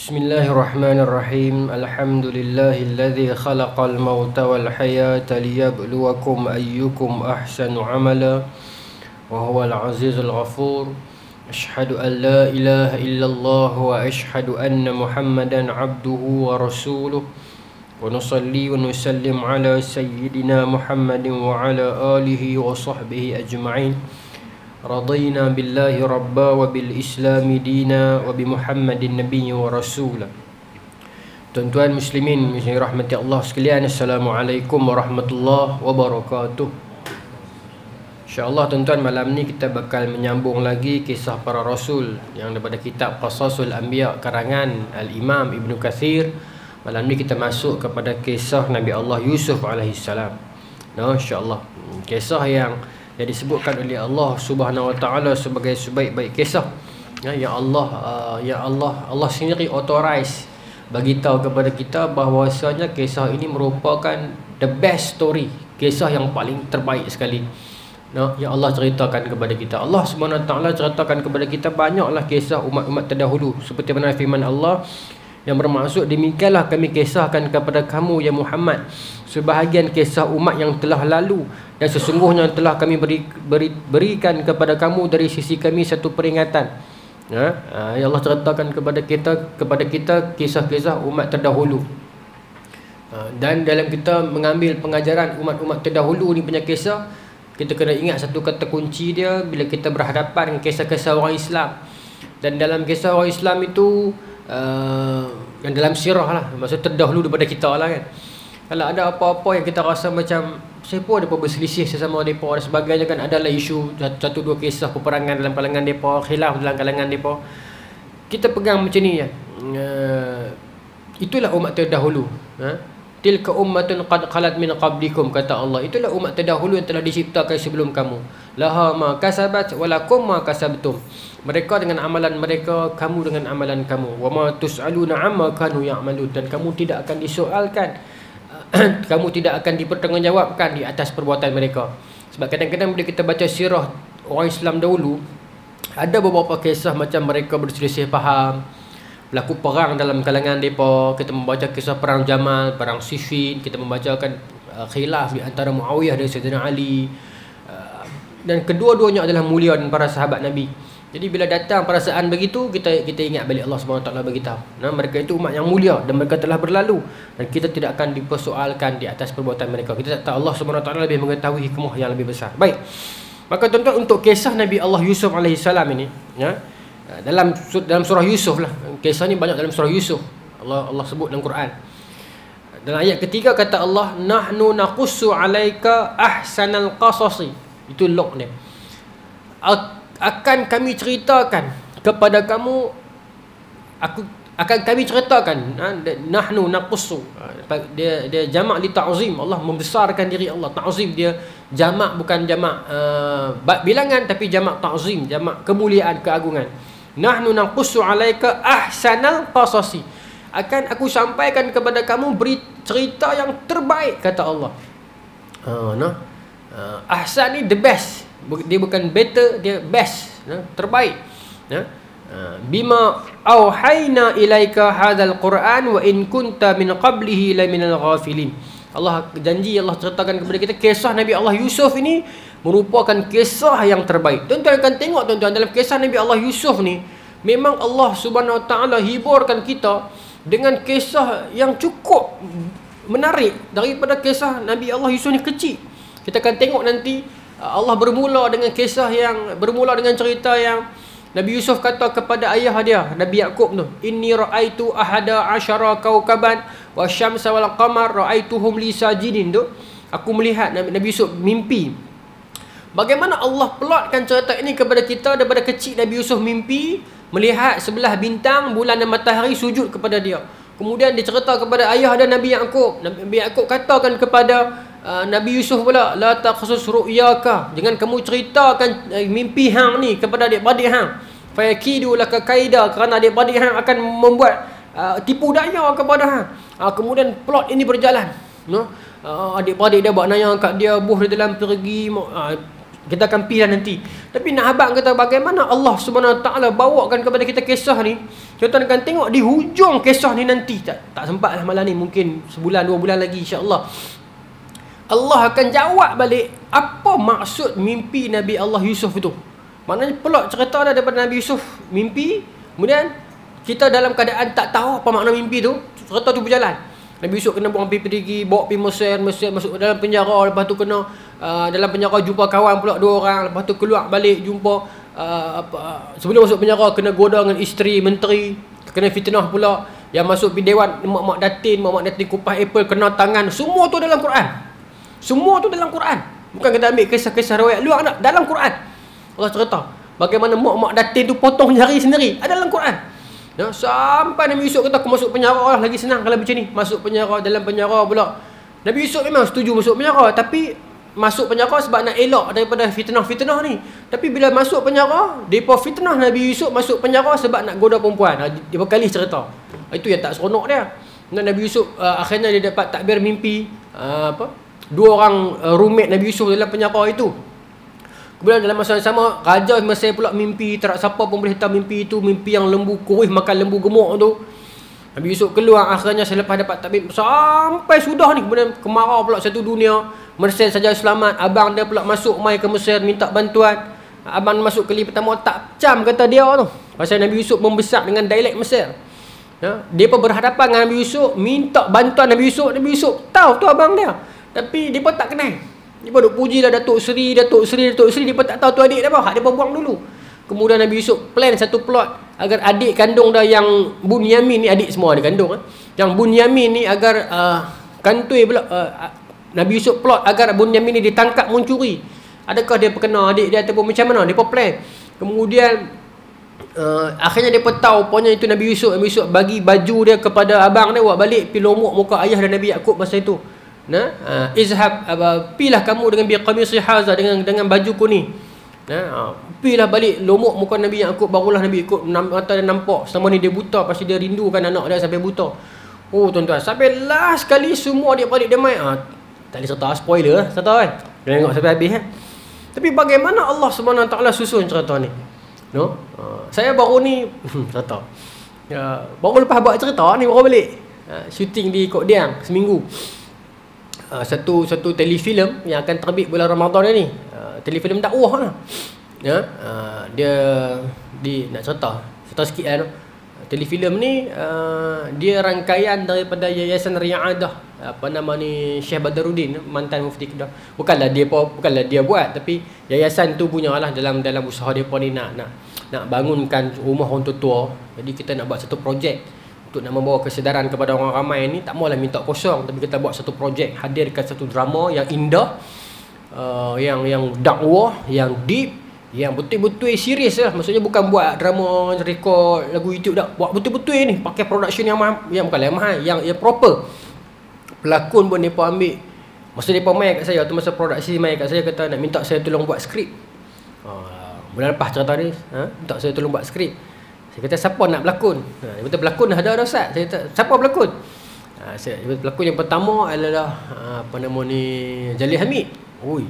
Bismillahirrahmanirrahim. Alhamdulillahilladzi khalaqal mauta wal hayata liyabluwakum ayyukum ahsanu amala wa huwal azizul ghafur. Ashhadu an la ilaha illallah wa ashhadu anna Muhammadan abduhu wa rasuluh. Wa nusalli wa nusallim ala sayyidina Muhammadin wa ala alihi wa sahbihi ajma'in. Radina billahi rabba wa bil islami dina wa bi Muhammadin nabiyya wa rasula. Tuan-tuan muslimin yang rahmati Allah sekalian, Assalamualaikum warahmatullahi wabarakatuh. InsyaAllah tuan-tuan, malam ni kita bakal menyambung lagi kisah para rasul yang daripada kitab Qasasul Anbiya karangan Al-Imam Ibn Kathir. Malam ni kita masuk kepada kisah Nabi Allah Yusuf alaihissalam. InsyaAllah kisah yang disebutkan oleh Allah Subhanahu Wa Taala sebagai sebaik-baik kisah. Allah sendiri authorize bagi tahu kepada kita bahawasanya kisah ini merupakan the best story, kisah yang paling terbaik sekali. Yang Allah ceritakan kepada kita. Allah Subhanahu Wa Taala ceritakan kepada kita banyaklah kisah umat-umat terdahulu, seperti mana firman Allah yang bermaksud, demikianlah kami kisahkan kepada kamu ya Muhammad sebahagian kisah umat yang telah lalu, dan sesungguhnya telah kami berikan kepada kamu dari sisi kami satu peringatan. Ya Allah ceritakan kepada kita kisah-kisah umat terdahulu. Dan dalam kita mengambil pengajaran umat-umat terdahulu ni punya kisah, kita kena ingat satu kata kunci dia bila kita berhadapan dengan kisah-kisah orang Islam. Dan dalam kisah orang Islam itu yang dalam sirah lah, maksud terdahulu daripada kita lah kan. Kalau ada apa-apa yang kita rasa macam siapa mereka berselisih sesama mereka dan sebagainya kan, adalah isu satu dua kisah peperangan dalam kalangan mereka, khilaf dalam kalangan mereka, kita pegang macam ni ya. Itulah umat terdahulu. Tilka ummatun qad khalat min qablikum, kata Allah. Itulah umat terdahulu yang telah diciptakan sebelum kamu. Laha ma kasabat wa lakum ma kasabtum. Mereka dengan amalan mereka, kamu dengan amalan kamu. Wa ma tus'aluna amma kanu ya'malun. Dan kamu tidak akan disoalkan, kamu tidak akan dipertanggungjawabkan di atas perbuatan mereka. Sebab kadang-kadang bila kita baca sirah orang Islam dahulu, ada beberapa kisah macam mereka berselisih faham, berlaku perang dalam kalangan mereka. Kita membaca kisah perang Jamal, perang Siffin, kita membacakan khilaf di antara Muawiyah dan Sayyidina Ali. Dan kedua-duanya adalah mulia dan para sahabat Nabi. Jadi bila datang perasaan begitu, kita ingat balik Allah Subhanahu Wa Taala beritahu, mereka itu umat yang mulia dan mereka telah berlalu, dan kita tidak akan dipersoalkan di atas perbuatan mereka. Kita tak tahu, Allah Subhanahu Wa Taala lebih mengetahui hikmah yang lebih besar. Baik. Maka tuan-tuan, untuk kisah Nabi Allah Yusuf alaihissalam ini, dalam surah Yusuf lah. Kisah ni banyak dalam surah Yusuf. Allah sebut dalam Quran. Dalam ayat ketiga kata Allah, nahnu naqussu 'alaika ahsanal qasasi. Itu log dia. Akan kami ceritakan kepada kamu, akan kami ceritakan, nahnu naqussu, dia jamak li ta'zim. Allah membesarkan diri Allah. Ta'zim dia jamak, bukan jamak bilangan, tapi jamak ta'zim, jamak kemuliaan, keagungan. Nahnu naqussu 'alaika ahsanal qasasi. Akan aku sampaikan kepada kamu beri cerita yang terbaik, kata Allah. Ahsan ni the best. Dia bukan better, dia best, terbaik. Bima auhayna ilaika hadzal Qur'an wa in kunta min qablihi la minal ghafilin. Allah janji, Allah ceritakan kepada kita kisah Nabi Allah Yusuf ini merupakan kisah yang terbaik. Tuan-tuan akan tengok tuan-tuan, dalam kisah Nabi Allah Yusuf ni memang Allah Subhanahu Wa Taala hiburkan kita dengan kisah yang cukup menarik daripada kisah Nabi Allah Yusuf ni kecil. Kita akan tengok nanti Allah bermula dengan cerita yang Nabi Yusuf kata kepada ayah dia, Nabi Yaqub tu, inni ra'aitu ahada asyara kaukaban wa syamsa wal qamar ra'aituhum li sajidin tu. Aku melihat, Nabi Yusuf mimpi. Bagaimana Allah plotkan cerita ini kepada kita daripada kecil. Nabi Yusuf mimpi melihat sebelah bintang, bulan dan matahari sujud kepada dia. Kemudian dia cerita kepada ayah dan Nabi Yaqub. Nabi Yaqub katakan kepada Nabi Yusuf pula, la taqsus ru'yaka, jangan kamu ceritakan mimpi hang ni kepada adik-beradik hang. Fayakidu laka kaida, kerana adik-beradik hang akan membuat tipu daya kepada hang. Kemudian plot ini berjalan. Adik-beradik dia buat naya kat dia, buh dia dalam pergi, kita akan pilih nanti. Tapi nak abang kata bagaimana Allah Subhanahu Wa Taala bawakan kepada kita kisah ni. Kita akan tengok di hujung kisah ni nanti. Tak sempat lah malam ni, mungkin sebulan 2 bulan lagi insya-Allah. Allah akan jawab balik apa maksud mimpi Nabi Allah Yusuf itu. Maknanya plot cerita dah daripada Nabi Yusuf mimpi, kemudian kita dalam keadaan tak tahu apa makna mimpi tu. Cerita tu berjalan. Nabi Yusuf kena buang pergi, bawa pergi Mesir masuk dalam penjara, lepas tu kena dalam penjara jumpa kawan pula 2 orang, lepas tu keluar balik jumpa sebelum masuk penjara kena goda dengan isteri menteri, kena fitnah pula, yang masuk pergi dewan mak-mak datin kupas apple kena tangan. Semua tu dalam Quran. Semua tu dalam Quran. Bukan kita ambil kisah-kisah riwayat luar, nak dalam Quran. Allah cerita bagaimana mak-mak datin tu potong jari sendiri, ada dalam Quran. Ya, sampai Nabi Yusuf kata aku masuk penjara lah, lagi senang kalau macam ni. Masuk penjara, dalam penjara pula Nabi Yusuf memang setuju masuk penjara, tapi masuk penjara sebab nak elak daripada fitnah-fitnah ni. Tapi bila masuk penjara, depa fitnah Nabi Yusuf masuk penjara sebab nak goda perempuan. Dia berkali cerita. Itu yang tak seronok dia. Dan Nabi Yusuf akhirnya dia dapat takbir mimpi 2 orang roommate Nabi Yusuf dalam penjara itu. Kemudian dalam masa yang sama, Raja Mesir pula mimpi, tak siapa pun boleh tahu mimpi itu, mimpi yang lembu kurus makan lembu gemuk tu. Nabi Yusuf keluar akhirnya selepas dapat takbir sampai sudah ni, kemudian kemarau pula satu dunia. Mesir saja selamat, abang dia pula masuk mai ke Mesir minta bantuan. Abang masuk kali pertama tak cam kata dia tu. Pasal Nabi Yusuf membesar dengan dialek Mesir. Ya, dia pun berhadapan dengan Nabi Yusuf, minta bantuan Nabi Yusuf tahu tu abang dia. Tapi dia pun tak kenal. Dia pun duk puji lah Datuk Seri. Dia pun tak tahu tu adik dia apa. Dia pun buang dulu. Kemudian Nabi Yusuf plan satu plot agar adik kandung dah yang Bunyamin ni, adik semua ada kandung yang Bunyamin ni agar kantoi pula Nabi Yusuf plot agar Bunyamin ni ditangkap mencuri. Adakah dia perkena adik dia ataupun macam mana? Dia pun plan. Kemudian akhirnya dia pun tahu pokoknya itu Nabi Yusuf bagi baju dia kepada abang dia, buat balik pi lomok muka ayah dan Nabi Yakub masa itu. Izhab pilah kamu dengan biqamisi haza, dengan bajuku ni. Pilah balik lomok muka Nabi Yakub, barulah Nabi Yakub mata dia nampak. Selama ni dia buta, pasti dia rindukan anak dia sampai buta. Oh tuan-tuan, sampai last kali semua dia balik dia mai. Tak boleh cerita spoiler cerita kan. Tengok sampai habis Tapi bagaimana Allah Subhanahu Taala susun cerita ni? Saya baru ni cerita. Baru lepas buat cerita ni baru balik. Shooting di Kok Diang seminggu. Satu telefilm yang akan terbit bulan Ramadan ni. Telefilm dakwah lah. Dia nak cerita sikit lah. Telefilm ni dia rangkaian daripada Yayasan Riadah, apa nama ni, Syekh Badaruddin, mantan mufti Kedah. Bukanlah dia buat, tapi yayasan tu punyalah dalam usaha depa ni nak bangunkan rumah orang tua. Jadi kita nak buat satu projek untuk nak membawa kesedaran kepada orang ramai ni. Tak maulah minta kosong, tapi kita buat satu projek, hadirkan satu drama yang indah, yang dakwah, yang deep, yang betul-betul serius lah. Maksudnya bukan buat drama rekod lagu YouTube tak, buat betul-betul ni, pakai production yang mahal, yang proper. Pelakon pun depa ambil. Masa depa mai kat saya tu, masa produksi mai kat saya, kata nak minta saya tolong buat skrip. Bulan lepas cerita ni, minta saya tolong buat skrip. Saya kata siapa nak berlakon? Dia kata berlakon dah ada Ustaz. Saya kata siapa berlakon? Pelakon yang pertama adalah apa nama ni, Jalil Hamid. Oi,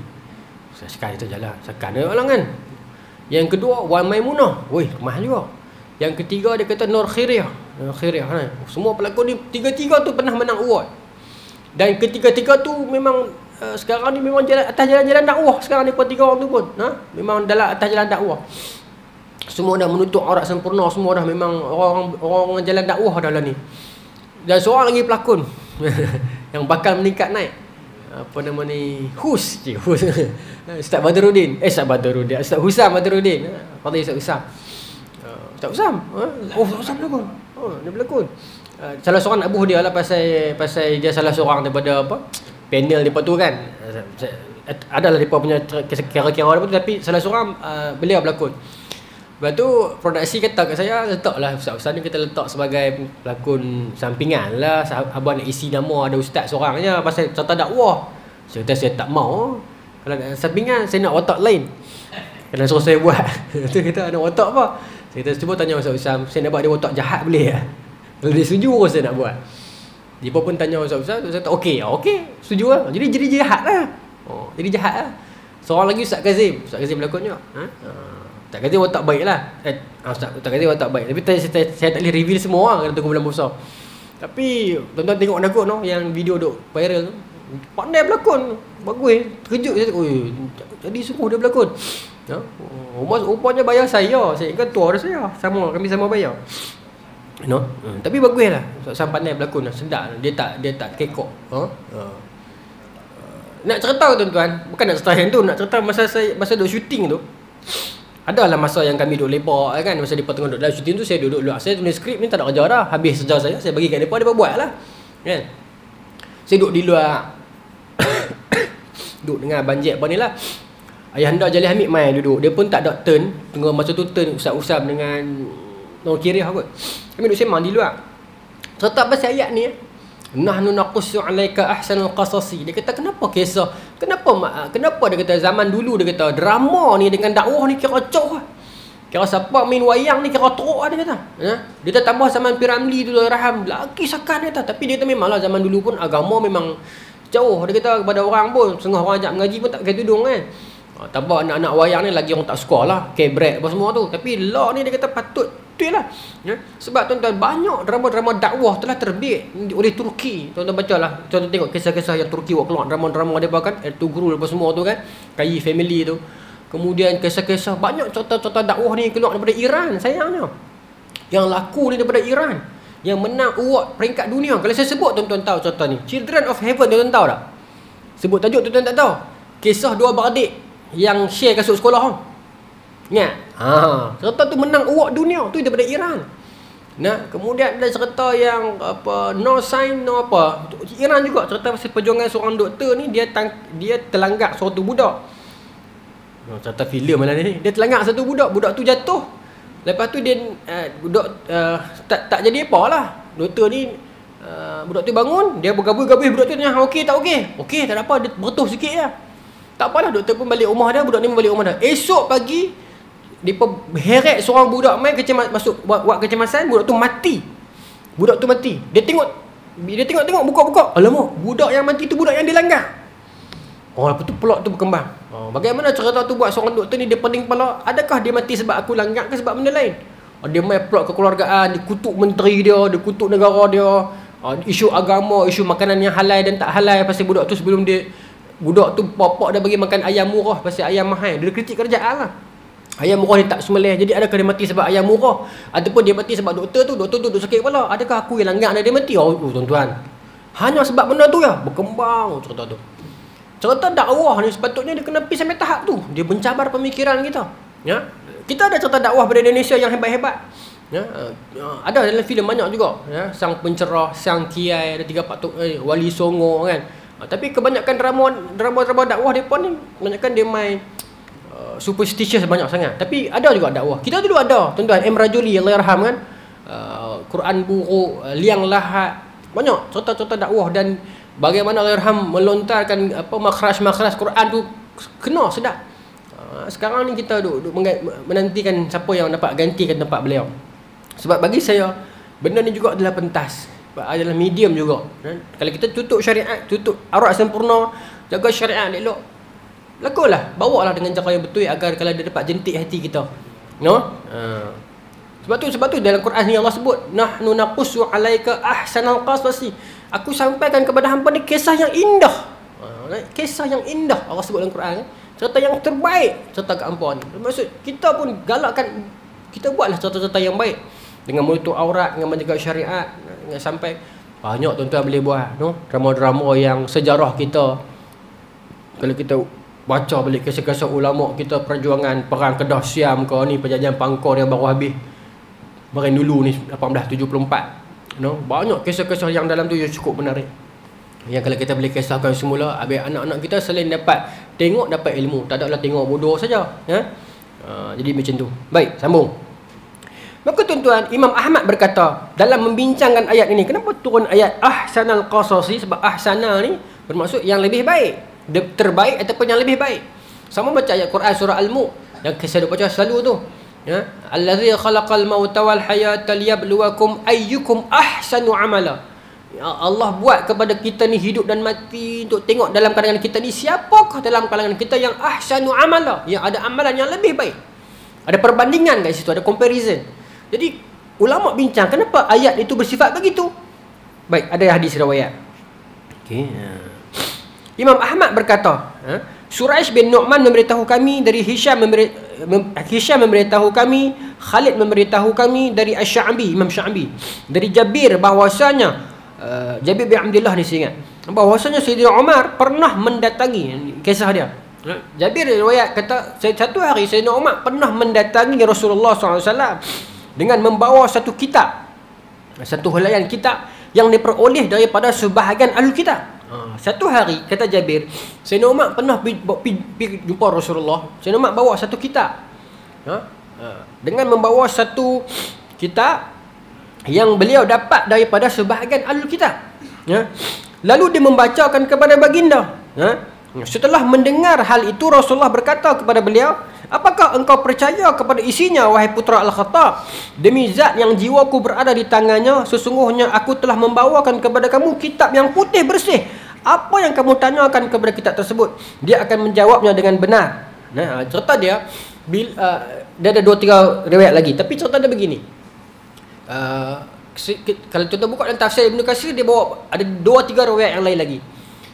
sekarang itu jalan sekarang dia orang kan. Yang kedua Wan Maimunah. Oi, mahal juga. Yang ketiga dia kata Nur Khiriah. Semua pelakon ni tiga-tiga tu pernah menang award. Dan ketiga-tiga tu memang sekarang ni memang atas jalan-jalan dakwah. Sekarang ni pun 3 orang tu pun memang dalam atas jalan dakwah. Semua dah menutup aurat sempurna, semua dah memang orang jalan dakwah dah lah ni. Dan seorang lagi pelakon yang bakal meningkat naik, apa nama ni, Ustaz Badaruddin. Ustaz Husam Badaruddin. Fadil Ustaz Husam. Ustaz Husam. Ustaz Husam pelakon. Dia pelakon. Salah seorang nak buh dia lah pasal dia salah seorang daripada panel depa tu kan. Adalah depa punya kira-kira depa tu, tapi salah seorang beliau pelakon. Lepas tu produksi kata kat saya, letaklah Ustaz ni kita letak sebagai pelakon sampingan lah. Abang nak isi nama ada ustaz seorang je pasal cerita dakwah. Saya kata saya tak mau. Kalau nak sampingan saya nak watak lain. Kena suruh saya buat. Tu kata nak watak apa? Saya kata cuba tanya Ustaz Usam, saya nak buat dia watak jahat boleh tak? Kalau dia setuju saya nak buat. Dia pun tanya Ustaz Usam, saya kata okey, setuju lah. Jadi jahat lah. Jadi jahat lah. Seorang lagi Ustaz Kazim berlakon juga. Ustaz Kazim watak baik lah. Ustaz Kazim watak baik. Tapi saya tak boleh reveal semua orang kena tunggu bulan puasa. Tapi tuan-tuan tengok nakut no, yang video duk viral tu. Pandai berlakon. Bagus. Terkejut saya. Oi, jadi sungguh dia berlakon. Rupanya bayar saya kan tua dah saya. Kami sama bayar. Tapi baguslah. Sam pandai berlakon, sedap. Dia tak kekok. Nak cerita tuan-tuan, bukan nak cerita yang tu, nak cerita masa duk syuting tu. Adalah masa yang kami duk lepak kan, masa depa tengah duk dalam syuting tu, saya duduk saya tulis skrip ni, tak ada kerja dah. Habis sejam saya bagi kat depa buatlah. Kan? Saya duduk di luar. Duduk dengan banjek apa ni lah. Ayahanda Jalil Hamid mai duduk. Dia pun tak ada turn. Tengah masa tu turn Ustaz Usam dengan Nur Kirih kot. Kami duduk sembang di luar. Cerita pasal ayat ni. Nahnu naqussu 'alaika ahsanal qasasi. Dia kata kenapa kisah? Kenapa dia kata zaman dulu dia kata drama ni dengan dakwah ni kira coh. Kira siapa main wayang ni kira teruk dia kata. Dia kata tambah zaman Piramli tu raham lagi sakan dia kata. Tapi dia kata memanglah zaman dulu pun agama memang jauh. Dia kata kepada orang pun setengah orang ajak mengaji pun tak pakai tudung kan. Tambah anak-anak wayang ni lagi orang tak suka lah, kebrek apa semua tu. Tapi law ni dia kata patut betul lah. Sebab tuan-tuan banyak drama-drama dakwah telah terbit oleh Turki. Tuan-tuan baca lah, tuan-tuan tengok kisah-kisah yang Turki buat keluar drama-drama dia kan, Ertugrul apa semua tu kan, Kayi family tu. Kemudian kisah-kisah banyak contoh-contoh dakwah ni keluar daripada Iran. Sayangnya yang laku ni daripada Iran, yang menang award peringkat dunia. Kalau saya sebut tuan-tuan tahu contoh ni, Children of Heaven, tuan-tuan tahu tak? Sebut tajuk tuan-tuan tak tahu. Kisah dua beradik yang share kasut sekolah tu. Ingat? Cerita tu menang award dunia tu daripada Iran. Kemudian ada cerita yang apa, no sign no apa. Iran juga cerita pasal perjuangan seorang doktor ni, dia terlanggak suatu budak. Cerita filem mana ni. Dia terlanggak satu budak tu jatuh. Lepas tu dia budak tak jadi apa lah. Doktor ni budak tu bangun, dia bergabuh-gabuh budak tu tanya okey tak okey? Okey, tak ada apa, dia bertuh sikit je. Tak apalah, doktor pun balik rumah dah, budak ni balik rumah dah. Esok pagi dia heret seorang budak main masuk buat kecemasan, budak tu mati. Dia tengok buka-buka. Alamak, budak yang mati tu budak yang dilanggar. Lepas tu plot tu berkembang. Bagaimana cerita tu buat seorang doktor ni dia pening kepala, adakah dia mati sebab aku langgar ke sebab benda lain? Dia main plot kekeluargaan, dia kutuk menteri dia kutuk negara dia, isu agama, isu makanan yang halal dan tak halal. Pasal budak tu sebelum budak tu bapak dah bagi makan ayam murah pasal ayam mahal. Dia kritik kerajaan lah. Ayam murah dia tak sembelih. Jadi adakah dia mati sebab ayam murah, ataupun dia mati sebab doktor tu duduk sakit kepala? Adakah aku yang langgar dan dia mati? Tuan-tuan, hanya sebab benda tu ya berkembang cerita tu. Cerita dakwah ni sepatutnya dia kena pergi sampai tahap tu. Dia mencabar pemikiran kita. Kita ada cerita dakwah pada Indonesia yang hebat-hebat. Ada dalam filem banyak juga. Sang pencerah, Sang Kiai, ada 3 Wali Songo kan. Tapi kebanyakan drama dakwah depa ni kebanyakan dia main superstitious banyak sangat. Tapi ada juga dakwah. Kita dulu ada tuan-tuan, M Rajuli Allahyarham kan. Quran buruk, liang lahat, banyak cerita-cerita dakwah dan bagaimana Allahyarham melontarkan makhraj Quran tu kena sedap. Sekarang ni kita duk menantikan siapa yang dapat gantikan tempat beliau. Sebab bagi saya benda ni juga adalah pentas, adalah medium juga. Kalau kita tutup syariat, tutup aurat sempurna, jaga syariat elok, lakulah, bawalah dengan cara yang betul agar kalau dia dapat jentik hati kita. Sebab tu dalam Quran ni Allah sebut nahnu naqussu 'alaika ahsanal qasasi. Aku sampaikan kepada hangpa ni kisah yang indah. Kisah yang indah Allah sebut dalam Quran. Cerita yang terbaik, cerita kat hangpa ni. Maksud kita pun galakkan kita buatlah cerita-cerita yang baik dengan menutup aurat, dengan menjaga syariat, dengan sampai banyak tuan-tuan boleh buat drama-drama yang sejarah kita. Kalau kita baca balik kisah-kisah ulama kita, perjuangan perang Kedah Siam ke ni, penjajahan Pangkor yang baru habis barang dulu ni 1874. Banyak kisah-kisah yang dalam tu yang cukup menarik, yang kalau kita boleh kisahkan semula, habis anak-anak kita selain dapat tengok, dapat ilmu, tak adalah tengok bodoh saja. Jadi macam tu. Baik, sambung. Maka tuan-tuan, Imam Ahmad berkata dalam membincangkan ayat ini, kenapa turun ayat ahsanal qasasi? Sebab ahsana ni bermaksud yang lebih baik, terbaik ataupun yang lebih baik. Sama baca ayat Quran surah Al-Mulk yang saya baca selalu tu, allazi khalaqal mauta wal hayata liyabluwakum ayyukum ahsanu amala. Allah buat kepada kita ni hidup dan mati untuk tengok dalam kalangan kita ni siapakah dalam kalangan kita yang ahsanu amala, yang ada amalan yang lebih baik. Ada perbandingan kat situ, ada comparison. Jadi ulama bincang kenapa ayat itu bersifat begitu. Baik, ada hadis riwayat. Okey. Imam Ahmad berkata, Suraish bin Nu'man memberitahu kami dari Hisham memberitahu kami, Khalid memberitahu kami dari Asy-Sya'bi, Imam Sya'bi, dari Jabir bahwasanya Jabir bin Abdullah ni saya ingat bahwasanya Sayyidina Umar pernah mendatangi, kisah dia. Jabir riwayat kata satu hari Sayyidina Umar pernah mendatangi Rasulullah SAW dengan membawa satu kitab, satu helaian kitab yang diperoleh daripada sebahagian ahli kitab. Satu hari kata Jabir, Sayyidina Umar pernah pergi jumpa Rasulullah. Sayyidina Umar bawa satu kitab, dengan membawa satu kitab yang beliau dapat daripada sebahagian ahli kitab. Lalu dia membacakan kepada baginda. Setelah mendengar hal itu, Rasulullah berkata kepada beliau, apakah engkau percaya kepada isinya, wahai putra Al-Khattab? Demi zat yang jiwaku berada di tangannya, sesungguhnya aku telah membawakan kepada kamu kitab yang putih bersih. Apa yang kamu tanyakan kepada kitab tersebut, dia akan menjawabnya dengan benar. Cerita dia, dia ada 2-3 riwayat lagi, tapi cerita dia begini. Kalau kita buka dalam tafsir Ibn Katsir, dia bawa ada 2-3 riwayat yang lain lagi.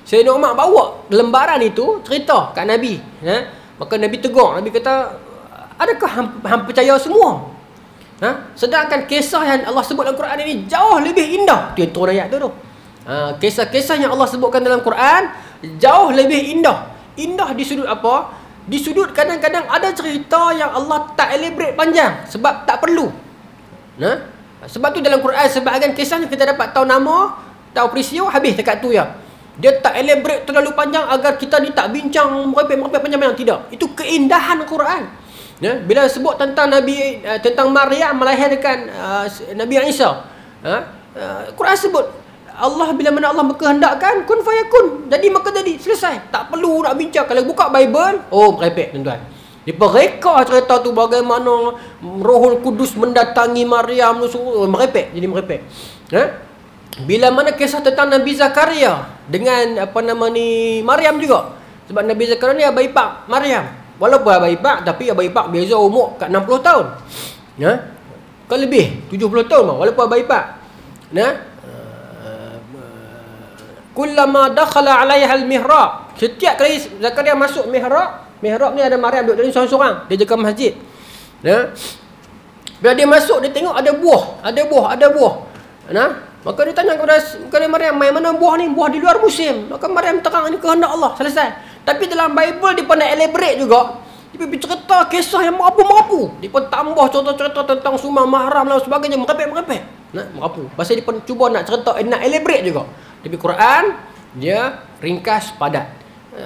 Sayyidina Umar bawa lembaran itu cerita kat Nabi. Maka Nabi tegur, Nabi kata, adakah hang percaya semua? Sedangkan kisah yang Allah sebut dalam Quran ini jauh lebih indah. Itu yang turun ayat tu. Kisah-kisah yang Allah sebutkan dalam Quran jauh lebih indah. Indah di sudut apa? Di sudut kadang-kadang ada cerita yang Allah tak elaborate panjang sebab tak perlu. Sebab tu dalam Quran sebahagian kisahnya kita dapat tahu nama, tahu peristiwa, habis dekat tu ya. Dia tak elaborate terlalu panjang agar kita ni tak bincang merepek panjang-panjang, tidak. Itu keindahan Quran. Bila sebut tentang tentang Maryam melahirkan Nabi Isa, Quran sebut Allah, bila mana Allah berkehendakkan, kun fayakun, jadi maka jadi, selesai. Tak perlu nak bincang. Kalau buka Bible, merepek tuan-tuan. Dia reka cerita tu bagaimana Rohul Kudus mendatangi Maryam, merepek, jadi merepek. Bila mana kisah tentang Nabi Zakaria dengan Maryam juga. Sebab Nabi Zakaria ni abang ipar Maryam. Walaupun abang ipar, tapi abang ipar beza umur kat 60 tahun. Kan lebih 70 tahun walaupun abang ipar. Kullama dakhala 'alaiha al-mihrab, setiap kali Zakaria masuk mihrab ni ada Maryam duduk dalam seorang-seorang, dia jaga masjid. Bila dia masuk, dia tengok ada buah. Maka dia tanya kepada Maryam, mai mana buah ni? Buah di luar musim. Maka Maryam terang, ini kehendak Allah, selesai. Tapi dalam Bible dia pun nak elaborate juga. Dia pergi cerita kisah yang merapu-merapu. Dia pun tambah cerita-cerita tentang Sumar Mahram dan sebagainya, merepek-merepek. Merapu. Pasal dia pun cuba nak cerita, nak elaborate juga. Tapi Quran dia ringkas, padat.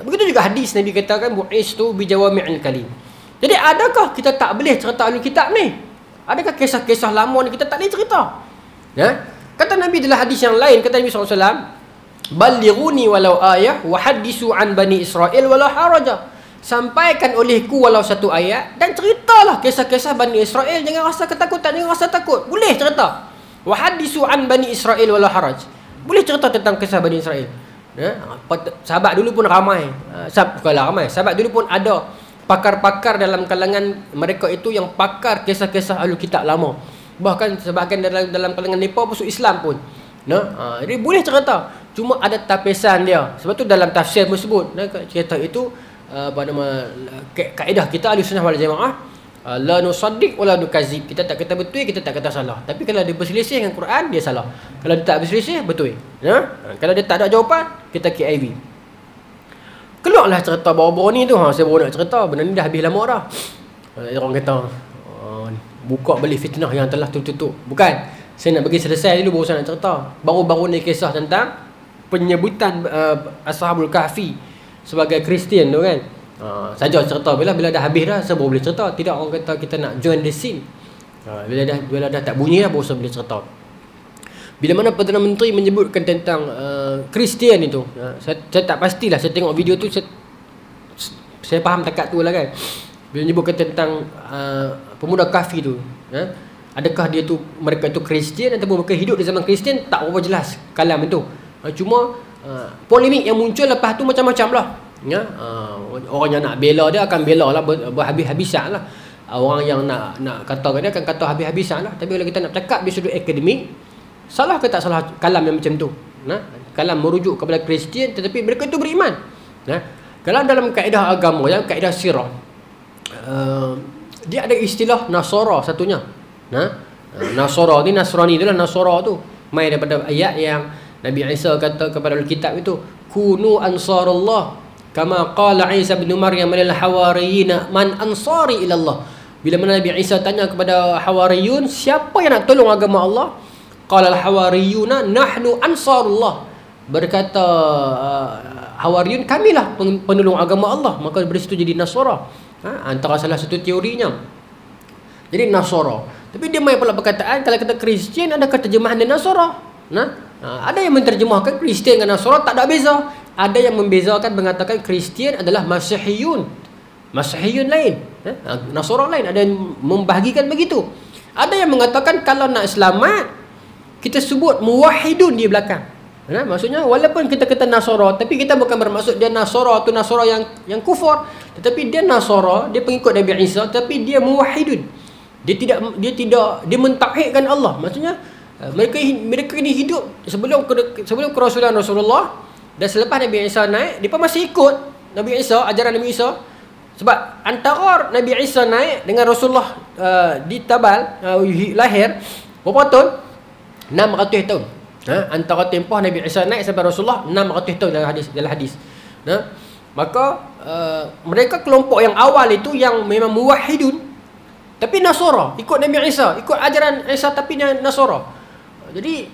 Begitu juga hadis Nabi katakan, bu'istu bi jawami'il kalim. Jadi adakah kita tak boleh cerita ahli kitab ni? Adakah kisah-kisah lama ni kita tak boleh cerita? Kata Nabi dalam hadis yang lain, kata Nabi SAW, ballighuni walau ayah wa haddisu an bani Israel walau haraja. Sampaikan olehku walau satu ayat dan ceritalah kisah-kisah Bani Israel. Jangan rasa ketakutan, jangan rasa takut. Boleh cerita. Wa haddisu an bani Israel walau haraj. Boleh cerita tentang kisah Bani Israel. Sahabat dulu pun ramai. Bukanlah ramai. Sahabat dulu pun ada pakar-pakar dalam kalangan mereka itu yang pakar kisah-kisah ahli kitab lama. Bahkan sebahagian dalam kalangan mereka masuk Islam pun. Jadi boleh cerita. Cuma ada tapisan dia. Sebab tu dalam tafsir tersebut, cerita itu kaedah kita ahli sunnah wal jamaah, la nusaddiq wala nukazib. Kita tak kata betul, kita tak kata salah. Tapi kalau dia berselisih dengan Quran, dia salah. Kalau dia tak berselisih, betul. Kalau dia tak ada jawapan, kita KIV. Keluarlah cerita baru-baru ni tu. Saya baru nak cerita, benda ni dah habis lama dah. Orang kata buka balik fitnah yang telah tutup. Bukan, saya nak bagi selesai dulu baru saya nak cerita. Baru-baru ni kisah tentang penyebutan Ashabul Kahfi sebagai Kristian tu kan. Saja cerita bila dah habis dah, saya baru boleh cerita. Tidak, orang kata kita nak join the scene. Bila dah tak bunyi dah, baru saya boleh cerita. Bila mana Perdana Menteri menyebutkan tentang Kristian itu, saya tak pastilah. Saya tengok video tu, saya faham takat tu lah kan. Bila menyebutkan tentang pemuda Kahfi tu, Adakah mereka itu Kristian ataupun mereka hidup di zaman Kristian, tak berapa jelas kalam itu. Cuma polemik yang muncul lepas tu macam-macam lah. Ya, orang yang nak bela dia akan bela lah berhabis-habisan lah. Orang yang nak kata dia akan kata habis-habisan lah. Tapi kalau kita nak cakap di sudut akademik, salah ke tak salah kalam yang macam tu? Kalam merujuk kepada Kristian tetapi mereka itu beriman. Kalau dalam kaedah agama, dalam kaedah sirah, dia ada istilah Nasara satunya. Nasara ni, Nasrani itulah Nasara tu. Mai daripada ayat yang Nabi Isa kata kepada Alkitab itu, kunu ansarallah kama qala Isa bin Maryam lil hawariyina man ansari ila Allah. Bila mana Nabi Isa tanya kepada hawariyun, siapa yang nak tolong agama Allah? Qala al hawariyuna nahnu ansarullah. Berkata hawariyun, kamilah penolong agama Allah. Maka dari situ jadi Nasara. Antara salah satu teorinya. Jadi Nasara. Tapi dia main pula perkataan, kalau kata Kristian, adakah terjemahan dia Nasara? Ada yang menterjemahkan Kristian dengan Nasara, tak ada beza. Ada yang membezakan, mengatakan Kristian adalah Masihiyun. Masihiyun lain, Nasara lain. Ada yang membahagikan begitu. Ada yang mengatakan kalau nak selamat, kita sebut muwahhidun di belakang. Maksudnya walaupun kita kata Nasara, tapi kita bukan bermaksud dia Nasara tu Nasara yang kufur, tetapi dia Nasara, dia pengikut Nabi Isa, tapi dia muwahhidun. Dia mentauhidkan Allah. Maksudnya mereka ini hidup sebelum kerasulan Rasulullah, dan selepas Nabi Isa naik, mereka masih ikut Nabi Isa, ajaran Nabi Isa. Sebab antara Nabi Isa naik dengan Rasulullah ditabal lahir berapa tahun? 600 tahun. Antara tempoh Nabi Isa naik sampai Rasulullah 600 tahun dalam hadis. Maka mereka kelompok yang awal itu yang memang muwahhidun tapi Nasara, ikut Nabi Isa, ikut ajaran Isa tapi Nasara. Jadi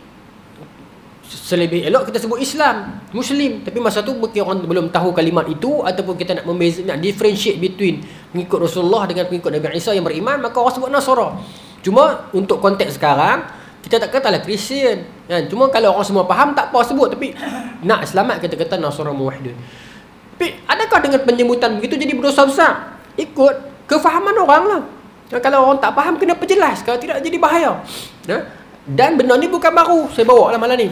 selebih elok kita sebut Islam, Muslim. Tapi masa tu mungkin orang belum tahu kalimat itu, ataupun kita nak differentiate between pengikut Rasulullah dengan pengikut Nabi Isa yang beriman, maka orang sebut Nasara. Cuma untuk konteks sekarang, kita tak katalah Kristian. Cuma kalau orang semua faham, tak apa sebut. Tapi nak selamat, kita kata Nasara muwahhidun. Tapi adakah dengan penyebutan begitu jadi berdosa besar? Ikut kefahaman orang lah. Kalau orang tak faham, kena perjelas. Kalau tidak, jadi bahaya. Dan benda ni bukan baru saya bawa lah malam ni.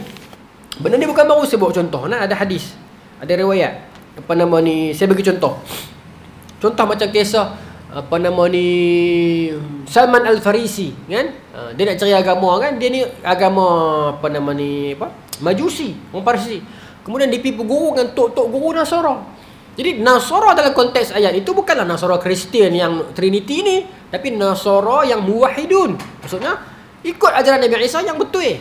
Benda ni bukan baru saya bawa contoh. Ada hadis, ada riwayat. Saya bagi contoh. Contoh macam kisah Salman Al-Farisi, kan? Dia nak cari agama, kan? Dia ni agama Majusi, orang Parsi. Kemudian dia pergi berguru dengan tok-tok guru Nasara. Jadi Nasara dalam konteks ayat itu bukanlah Nasara Kristian yang Trinity ni, tapi Nasara yang muwahhidun. Maksudnya ikut ajaran Nabi Isa yang betul.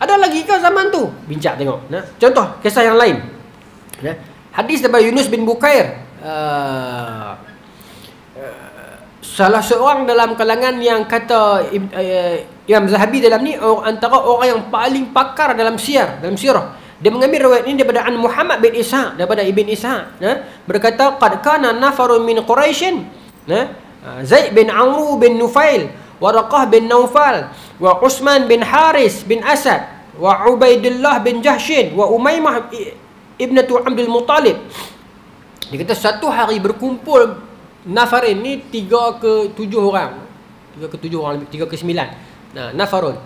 Ada lagi ke zaman tu? Bincang tengok. Contoh kisah yang lain. Hadis daripada Yunus bin Bukair. Salah seorang dalam kalangan yang kata Imam Zahabi dalam ni antara orang yang paling pakar dalam sirah. Dia mengambil riwayat ini daripada An Muhammad bin Ishaq, daripada Ibn Ishaq. Berkata qad kana nafarun min Quraisy. Zaid bin Amru bin Nufail, Waraqah bin Naufal, wa Utsman bin Haris bin Asad, wa Ubaidillah bin Jahshin, wa Umaymah ibnatu Abdul Muttalib. Dia kata satu hari berkumpul nafarin ni 3 ke 7 orang. 3 ke 7 orang, 3 ke 9. Nafarun.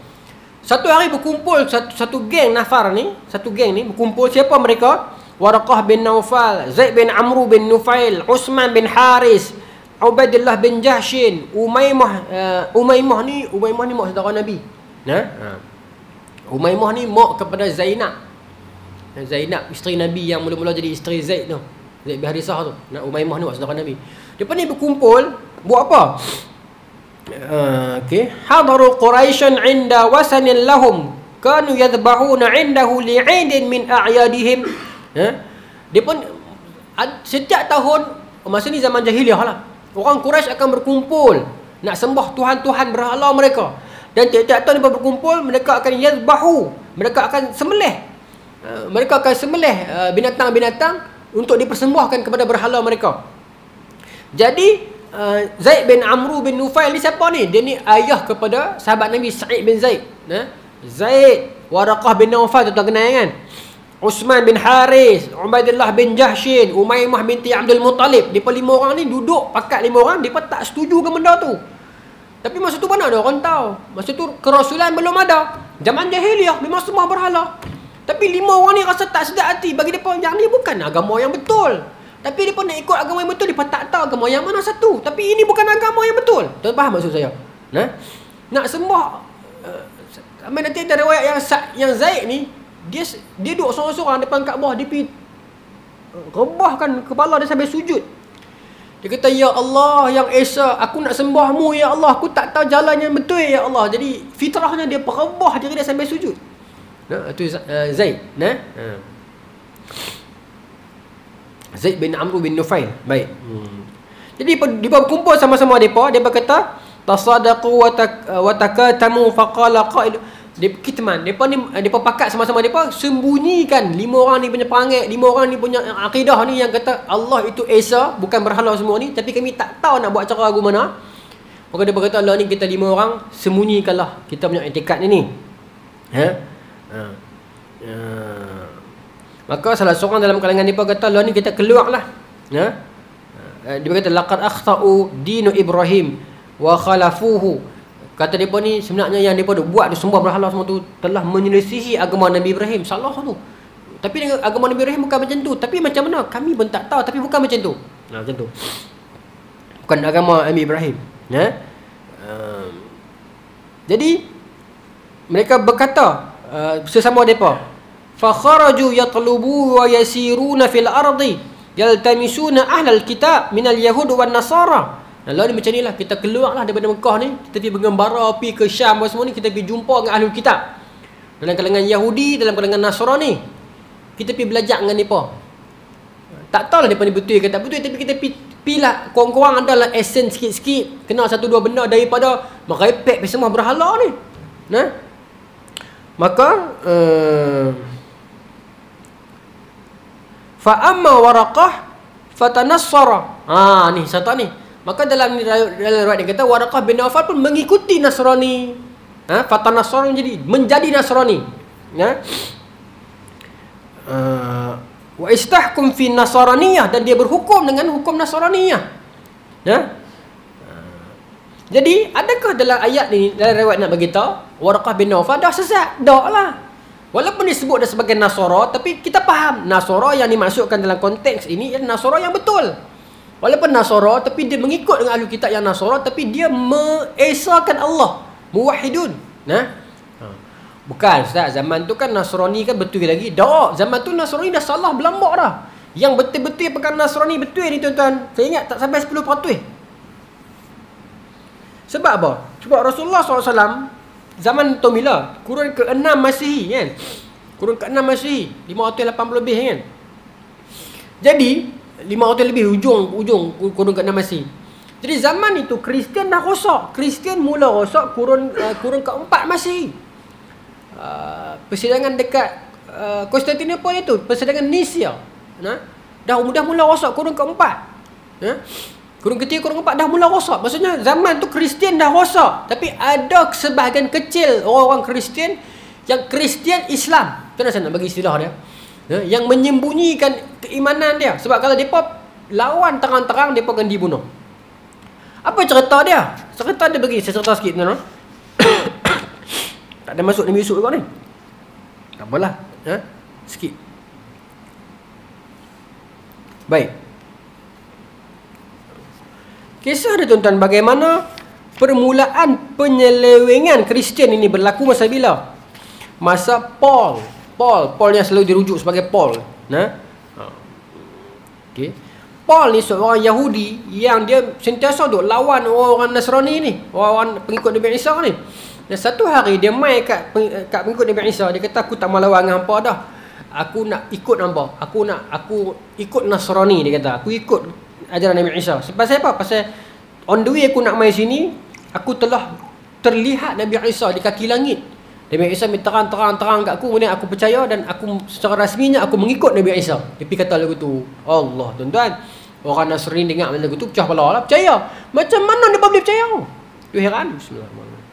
Satu hari berkumpul satu geng nafar ni, satu geng ni berkumpul. Siapa mereka? Waraqah bin Naufal, Zaid bin Amru bin Nufail, Utsman bin Haris, Ubaidillah bin Jahshin, Umaymah ni mak saudara Nabi. Umaymah ni mak kepada Zainab. Zainab isteri Nabi yang mula-mula jadi isteri Zaid tu. Zaid bin Harisah tu. Umaymah ni mak saudara Nabi. Depa ni berkumpul buat apa? Hadaru Quraisyan 'inda wasanin lahum kanu yadhbahuna 'indahu li'idin min a'yadihim. Dia pun setiap tahun, masa ni zaman jahiliah lah, orang Quraisy akan berkumpul nak sembah tuhan-tuhan berhala mereka. Dan tiap-tiap tahun mereka berkumpul, mereka akan yadhbahu, mereka akan sembelih. Mereka akan sembelih binatang-binatang untuk dipersembahkan kepada berhala mereka. Jadi Zaid bin Amru bin Nufail ni siapa ni? Dia ni ayah kepada sahabat Nabi Sa'id bin Zaid. Zaid, Waraqah bin Naufal, tuan-tuan kenal kan? Utsman bin Haris, Ubaidillah bin Jahshin, Umaymah binti Abdul Muttalib. Depa 5 orang ni duduk pakat 5 orang, depa tak setuju ke benda tu. Tapi masa tu mana ada orang tahu. Masa tu kerasulan belum ada. Zaman jahiliah memang semua berhala. Tapi 5 orang ni rasa tak sedap hati. Bagi mereka yang ni bukan agama yang betul. Tapi mereka nak ikut agama yang betul. Mereka tak tahu agama yang mana satu. Tapi ini bukan agama yang betul. Tuan faham maksud saya? Nak sembah nanti ada riwayat yang Zaid ni, dia duduk seorang-seorang depan Kaabah, dia pergi rebahkan kepala dia sampai sujud. Dia kata, ya Allah yang Esa, aku nak sembahmu ya Allah, aku tak tahu jalan yang betul ya Allah. Jadi fitrahnya dia perebah diri dia sampai sujud. Itu Zaid. Zaid bin Amr bin Nufail. Baik. Jadi dia berkumpul sama-sama mereka, dia berkata, tasadaqu wa takatamu faqala qail. Kitman, depa pakat sama-sama depa sembunyikan 5 orang ni punya perangai, 5 orang ni punya akidah ni yang kata Allah itu Esa, bukan berhala semua ni, tapi kami tak tahu nak buat cara lagu mana. Maka dia berkata, Allah ni kita 5 orang, sembunyikanlah kita punya i'tikad ni. Maka salah seorang dalam kalangan depa kata, Allah ni kita keluarlah. Dia berkata, laqad akhtau dinu Ibrahim wa khalafuhu. Kata mereka ni sebenarnya yang mereka buat dia sembah berhala semua tu telah menyelisihi agama Nabi Ibrahim. Salah tu. Tapi dengan agama Nabi Ibrahim bukan macam tu. Tapi macam mana? Kami pun tak tahu, tapi bukan macam tu. Macam tu. Bukan agama Nabi Ibrahim. Jadi mereka berkata sesama mereka, fa kharaju yatlubu wa yasiruna fil ardi yaltamisuna ahlal kitab minal yahud wan nasara. Allah ni macam ni lah, kita keluarlah daripada Mekah ni, kita pergi bergembara, pergi ke Syam semua ni, kita pergi jumpa dengan Ahlul Kitab. Dalam kalangan Yahudi, dalam kalangan Nasrani. Kita pergi belajar dengan mereka. Tak tahulah mereka ni betul ke tak betul, tapi kita pergi lah, korang-korang adalah essence sikit-sikit, kenal 1-2 benda daripada merepek semua berhala ni. Maka fa'amma waraqah fatanassara. Ni satu ni. Maka dalam riwayat dia kata Waraqah bin Nawfal pun mengikuti Nasrani. Fatanassara menjadi Nasrani. Wa istahkum fi Nasraniyah, dan dia berhukum dengan hukum Nasraniyah. Jadi adakah dalam ayat ni, dalam riwayat nak bagi tahu Waraqah bin Nawfal dah sesat? Tak lah. Walaupun disebut dia sebagai Nasara, tapi kita faham Nasara yang dimaksudkan dalam konteks ini ialah Nasara yang betul. Walaupun Nasara, tapi dia mengikut dengan ahli kitab yang Nasara, tapi dia mengesakan Allah, muwahhidun. Bukan Ustaz, zaman tu kan Nasrani kan betul lagi. Tak, zaman tu Nasrani dah salah berlambak dah. Yang betul-betul pegang Nasrani betul ni tuan-tuan, saya ingat tak sampai 10%. Sebab apa? Sebab Rasulullah SAW zaman tu bila? Kurun ke-6 Masihi kan? Kurun ke-6 Masihi, 580 lebih kan? Jadi 500 lebih ujung kurun ke-6 Masihi. Jadi zaman itu Kristian dah rosak. Kristian mula rosak kurun ke-4 Masihi. Persidangan dekat Konstantinopel itu, persidangan Nisia. Dah mula rosak kurun ke-4. Kurun ke-3, kurun ke-4 dah mula rosak. Maksudnya zaman tu Kristian dah rosak. Tapi ada sebahagian kecil orang-orang Kristian yang Kristian Islam. Tu nak bagi istilah dia. Yang menyembunyikan keimanan dia. Sebab kalau mereka lawan terang-terang, mereka akan dibunuh. Apa cerita dia? Cerita dia bagi, saya cerita sikit tuan-tuan. Tak ada masuk Nabi Yusuf ni. Tak apalah. Sikit. Baik. Kisah dia tuan-tuan, bagaimana permulaan penyelewengan Kristian ini berlaku masa bila? Masa Paul yang selalu dirujuk sebagai Paul. Paul ni seorang Yahudi yang dia sentiasa duk lawan orang Nasrani ni, orang pengikut Nabi Isa ni. Dan satu hari dia mai kat pengikut Nabi Isa, dia kata aku tak mau lawan dengan hangpa dah. Aku nak ikut hangpa. Aku ikut Nasrani, dia kata. Aku ikut ajaran Nabi Isa. Pasal apa? Pasal on the way aku nak mai sini, aku telah terlihat Nabi Isa di kaki langit. Nabi Isa terang-terang kat aku, kemudian aku percaya dan aku secara rasminya aku mengikut Nabi Isa. Dia pergi kata lagu tu. Allah tuan-tuan, orang Nasrani dengar lagu tu pecah kepala lah, percaya. Macam mana dia boleh percaya? Tu heran. Bismillahirrahmanirrahim.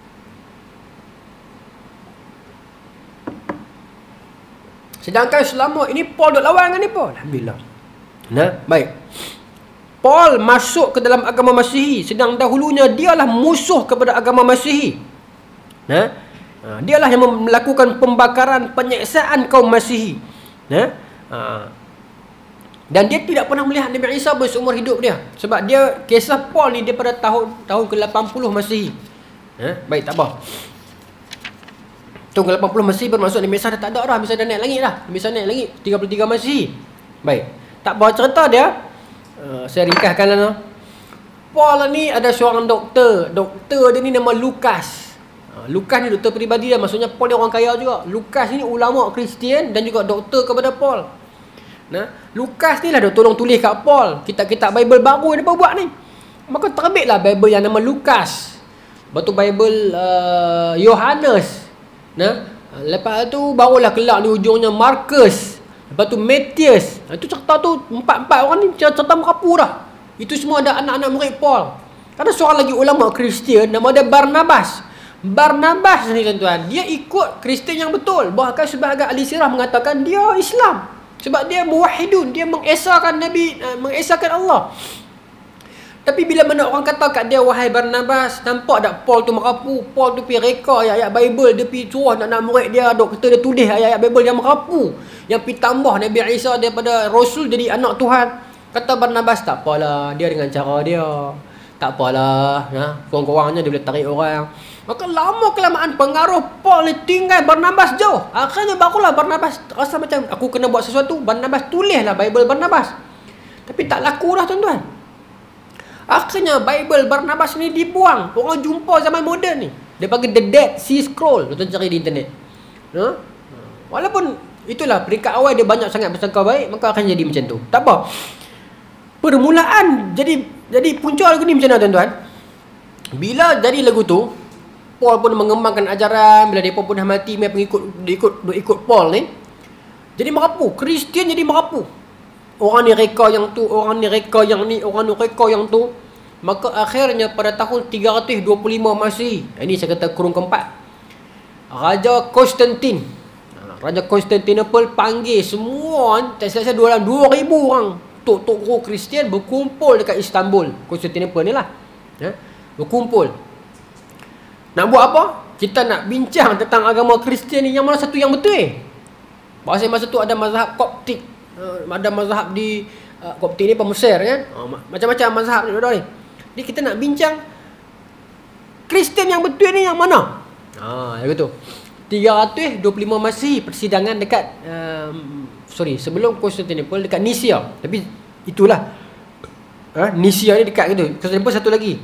Sedangkan selama ini Paul duk lawan dengan mereka. Alhamdulillah. Baik. Paul masuk ke dalam agama Masihi, sedang dahulunya dialah musuh kepada agama Masihi. Dialah yang melakukan pembakaran, penyiksaan kaum Masihi. Dan dia tidak pernah melihat Nabi Isa berseumur hidup dia. Sebab dia, kisah Paul ni daripada tahun ke-80 Masihi. Baik, tak apa. Tahun ke-80 Masihi bermaksud Nabi Isa dah tak ada dah. Nabi Isa dah naik langit dah. Nabi Isa naik langit 33 Masihi. Baik. Tak apa cerita dia. Saya ringkaskanlah. Paul ni ada seorang doktor. Doktor dia ni nama Lukas. Lukas ni doktor peribadi dia. Maksudnya Paul ni orang kaya juga. Lukas ni ulama Kristian dan juga doktor kepada Paul. Lukas ni lah dia tolong tulis kat Paul kitab-kitab Bible baru yang dia buat ni. Maka terbitlah Bible yang nama Lukas. Lepas tu Bible Yohanes. Lepas tu barulah kelak di ujungnya Markus. Lepas tu Matius. Itu cerita tu empat orang ni cerita merapu dah. Itu semua ada anak-anak murid Paul. Ada seorang lagi ulama Kristian nama dia Barnabas. Barnabas ni tuan-tuan, dia ikut Kristian yang betul. Bahkan sebahagian ahli sirah mengatakan dia Islam. Sebab dia muwahhidun, dia mengesahkan Nabi, mengesahkan Allah. Tapi bila mana orang kata kat dia, wahai Barnabas, nampak tak Paul tu merapu? Paul tu pergi reka ayat-ayat Bible, dia pergi suruh nak murid dia, doktor dia tulis ayat-ayat Bible yang merapu. Yang pergi tambah Nabi Isa daripada Rasul jadi anak Tuhan. Kata Barnabas, tak apalah, dia dengan cara dia. Tak apalah, kurang-kurangnya dia boleh tarik orang. Maka lama-kelamaan pengaruh Paul ni tinggal Barnabas jauh. Akhirnya barulah Barnabas rasa macam aku kena buat sesuatu. Barnabas tulislah Bible Barnabas. Tapi tak laku dah tuan-tuan. Akhirnya Bible Barnabas ni dibuang. Orang jumpa zaman moden ni. Dia panggil The Dead Sea Scroll. Tuan cari di internet. Walaupun itulah peringkat awal dia banyak sangat bersangka baik, maka akan jadi macam tu. Tak apa. Permulaan jadi punca lagu ni macam mana tuan-tuan? Bila jadi lagu tu, Paul pun mengembangkan ajaran. Bila mereka pun dah mati, mereka ikut Paul ni. Jadi merapu. Kristian jadi merapu. Orang ni reka yang tu, orang ni reka yang ni, orang ni reka yang tu. Maka akhirnya pada tahun 325 Masihi, ini saya kata kurun keempat, Raja Konstantin, Raja Konstantinopel panggil semua, tak silap saya 2,000 orang tok-tok Kristian berkumpul dekat Istanbul. Konstantinopel ni lah, berkumpul. Nak buat apa? Kita nak bincang tentang agama Kristian ni, yang mana satu yang betul. Masa tu ada mazhab Koptik, ada mazhab di Koptik ni Mesir kan. Macam-macam mazhab ni. Jadi kita nak bincang Kristian yang betul ni yang mana? Yang tu. 325 Masihi persidangan dekat sebelum Konstantinopel dekat Nisia. Tapi itulah. Nisia ni dekat gitu. Konstantinopel satu lagi.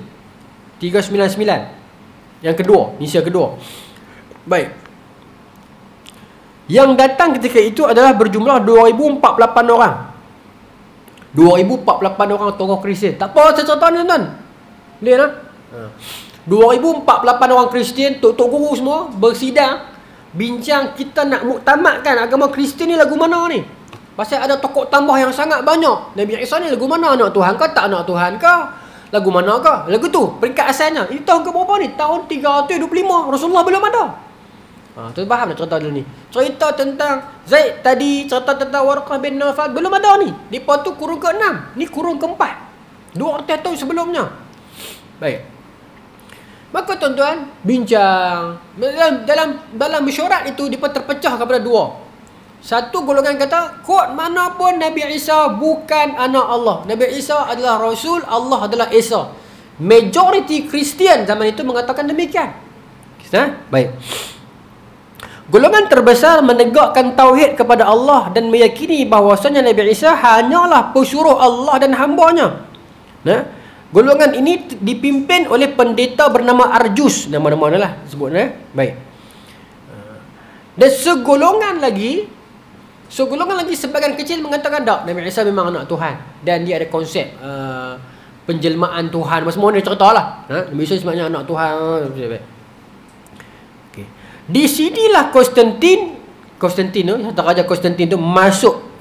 399. Yang kedua, Nisia kedua. Baik. Yang datang ketika itu adalah berjumlah 2,048 orang. 2,048 orang tokoh Kristian. Tak apa cerita ni tuan-tuan. Boleh tak? 2,048 orang Kristian, tok-tok guru semua bersidang, bincang kita nak muktamadkan agama Kristian ni lagu mana ni. Pasal ada tokoh tambah yang sangat banyak. Nabi Isa ni lagu mana? Anak Tuhan ke tak anak Tuhan ke? Lagu mana ke? Lagu tu peringkat asalnya. Ini tahun ke berapa ni? Tahun 325. Rasulullah belum ada. Tu faham tak cerita dulu ni? Cerita tentang Zaid tadi, cerita tentang Warqah bin Nawfal belum ada ni. Depa tu kurun ke-6. Ni kurun ke-4. 200 tahun sebelumnya. Baik. Maka tuan-tuan bincang dalam mesyuarat itu depa terpecah kepada dua. Satu golongan kata, kod mana pun Nabi Isa bukan anak Allah. Nabi Isa adalah Rasul, Allah adalah Isa. Majoriti Kristian zaman itu mengatakan demikian. Baik. Golongan terbesar menegakkan tauhid kepada Allah dan meyakini bahawasanya Nabi Isa hanyalah pesuruh Allah dan hamba-Nya. Golongan ini dipimpin oleh pendeta bernama Arjus. Nama-nama lah sebutnya. Baik. Dan segolongan lagi sebagian kecil mengatakan tak, Nabi Isa memang anak Tuhan dan dia ada konsep penjelmaan Tuhan. Semua dia cerita lah. Nabi Isa sebenarnya anak Tuhan. Okay. Di sinilah Konstantin Raja Konstantin tu masuk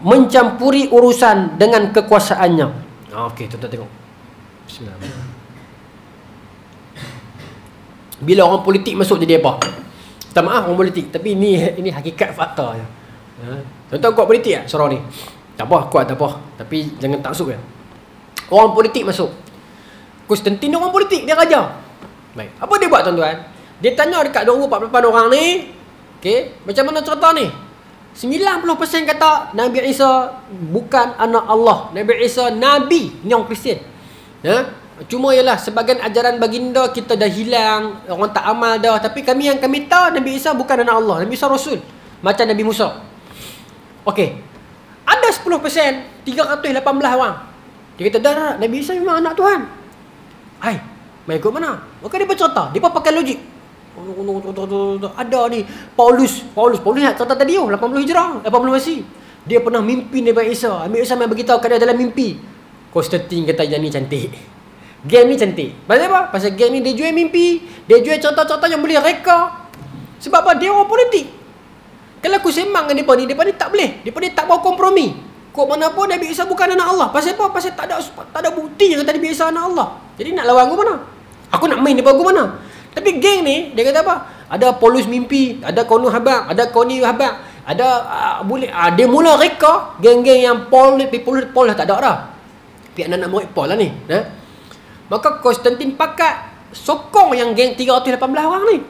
mencampuri urusan dengan kekuasaannya. Okey, tuan-tuan tengok. Bismillah. Bila orang politik masuk jadi apa? Minta maaf orang politik, tapi ini hakikat fakta je. Tuan-tuan kuat politik tak surau ni? Tak apa, kuat tak apa. Tapi jangan taksub ya. Orang politik masuk. Konstantin orang politik, dia raja. Baik. Apa dia buat tuan-tuan? Dia tanya dekat 248 orang ni, okey, macam mana cerita ni? 90% kata Nabi Isa bukan anak Allah. Nabi Isa nabi, ni orang Kristian. Ya? Cuma ialah sebagian ajaran baginda kita dah hilang, orang tak amal dah, tapi kami yang kami tahu Nabi Isa bukan anak Allah. Nabi Isa rasul. Macam Nabi Musa. Okey. Ada 10%, 318 orang. Dia kata, dah, Nabi Isa memang anak Tuhan. Hai, main ikut mana? Maka dia bercerita. Dia pun pakai logik. Ada ni, Paulus nak cerita tadi 80 hijrah, 80 Masih. Dia pernah mimpi Nabi Isa. Nabi Isa main beritahu kat dia dalam mimpi. Konstantin kata yang ni cantik. Game ni cantik. Pasal apa? Pasal game ni dia jual mimpi. Dia jual cerita-cerita yang boleh reka. Sebab apa? Dia orang politik. Kalau aku sembang dengan mereka ni tak boleh. Mereka ni tak mau kompromi. Kok mana pun Nabi Isa bukan anak Allah. Pasal apa? Pasal tak ada bukti yang kata Nabi Isa anak Allah. Jadi nak lawan aku mana? Aku nak main depan aku mana? Tapi geng ni, dia kata apa? Ada Paulus mimpi, ada Konu Habak, ada Koni Habak, ada boleh dia mula reka geng-geng yang Paul lah tak ada dah. Pihak anak murid Paul lah ni. Maka Konstantin pakat sokong yang geng 318 orang ni.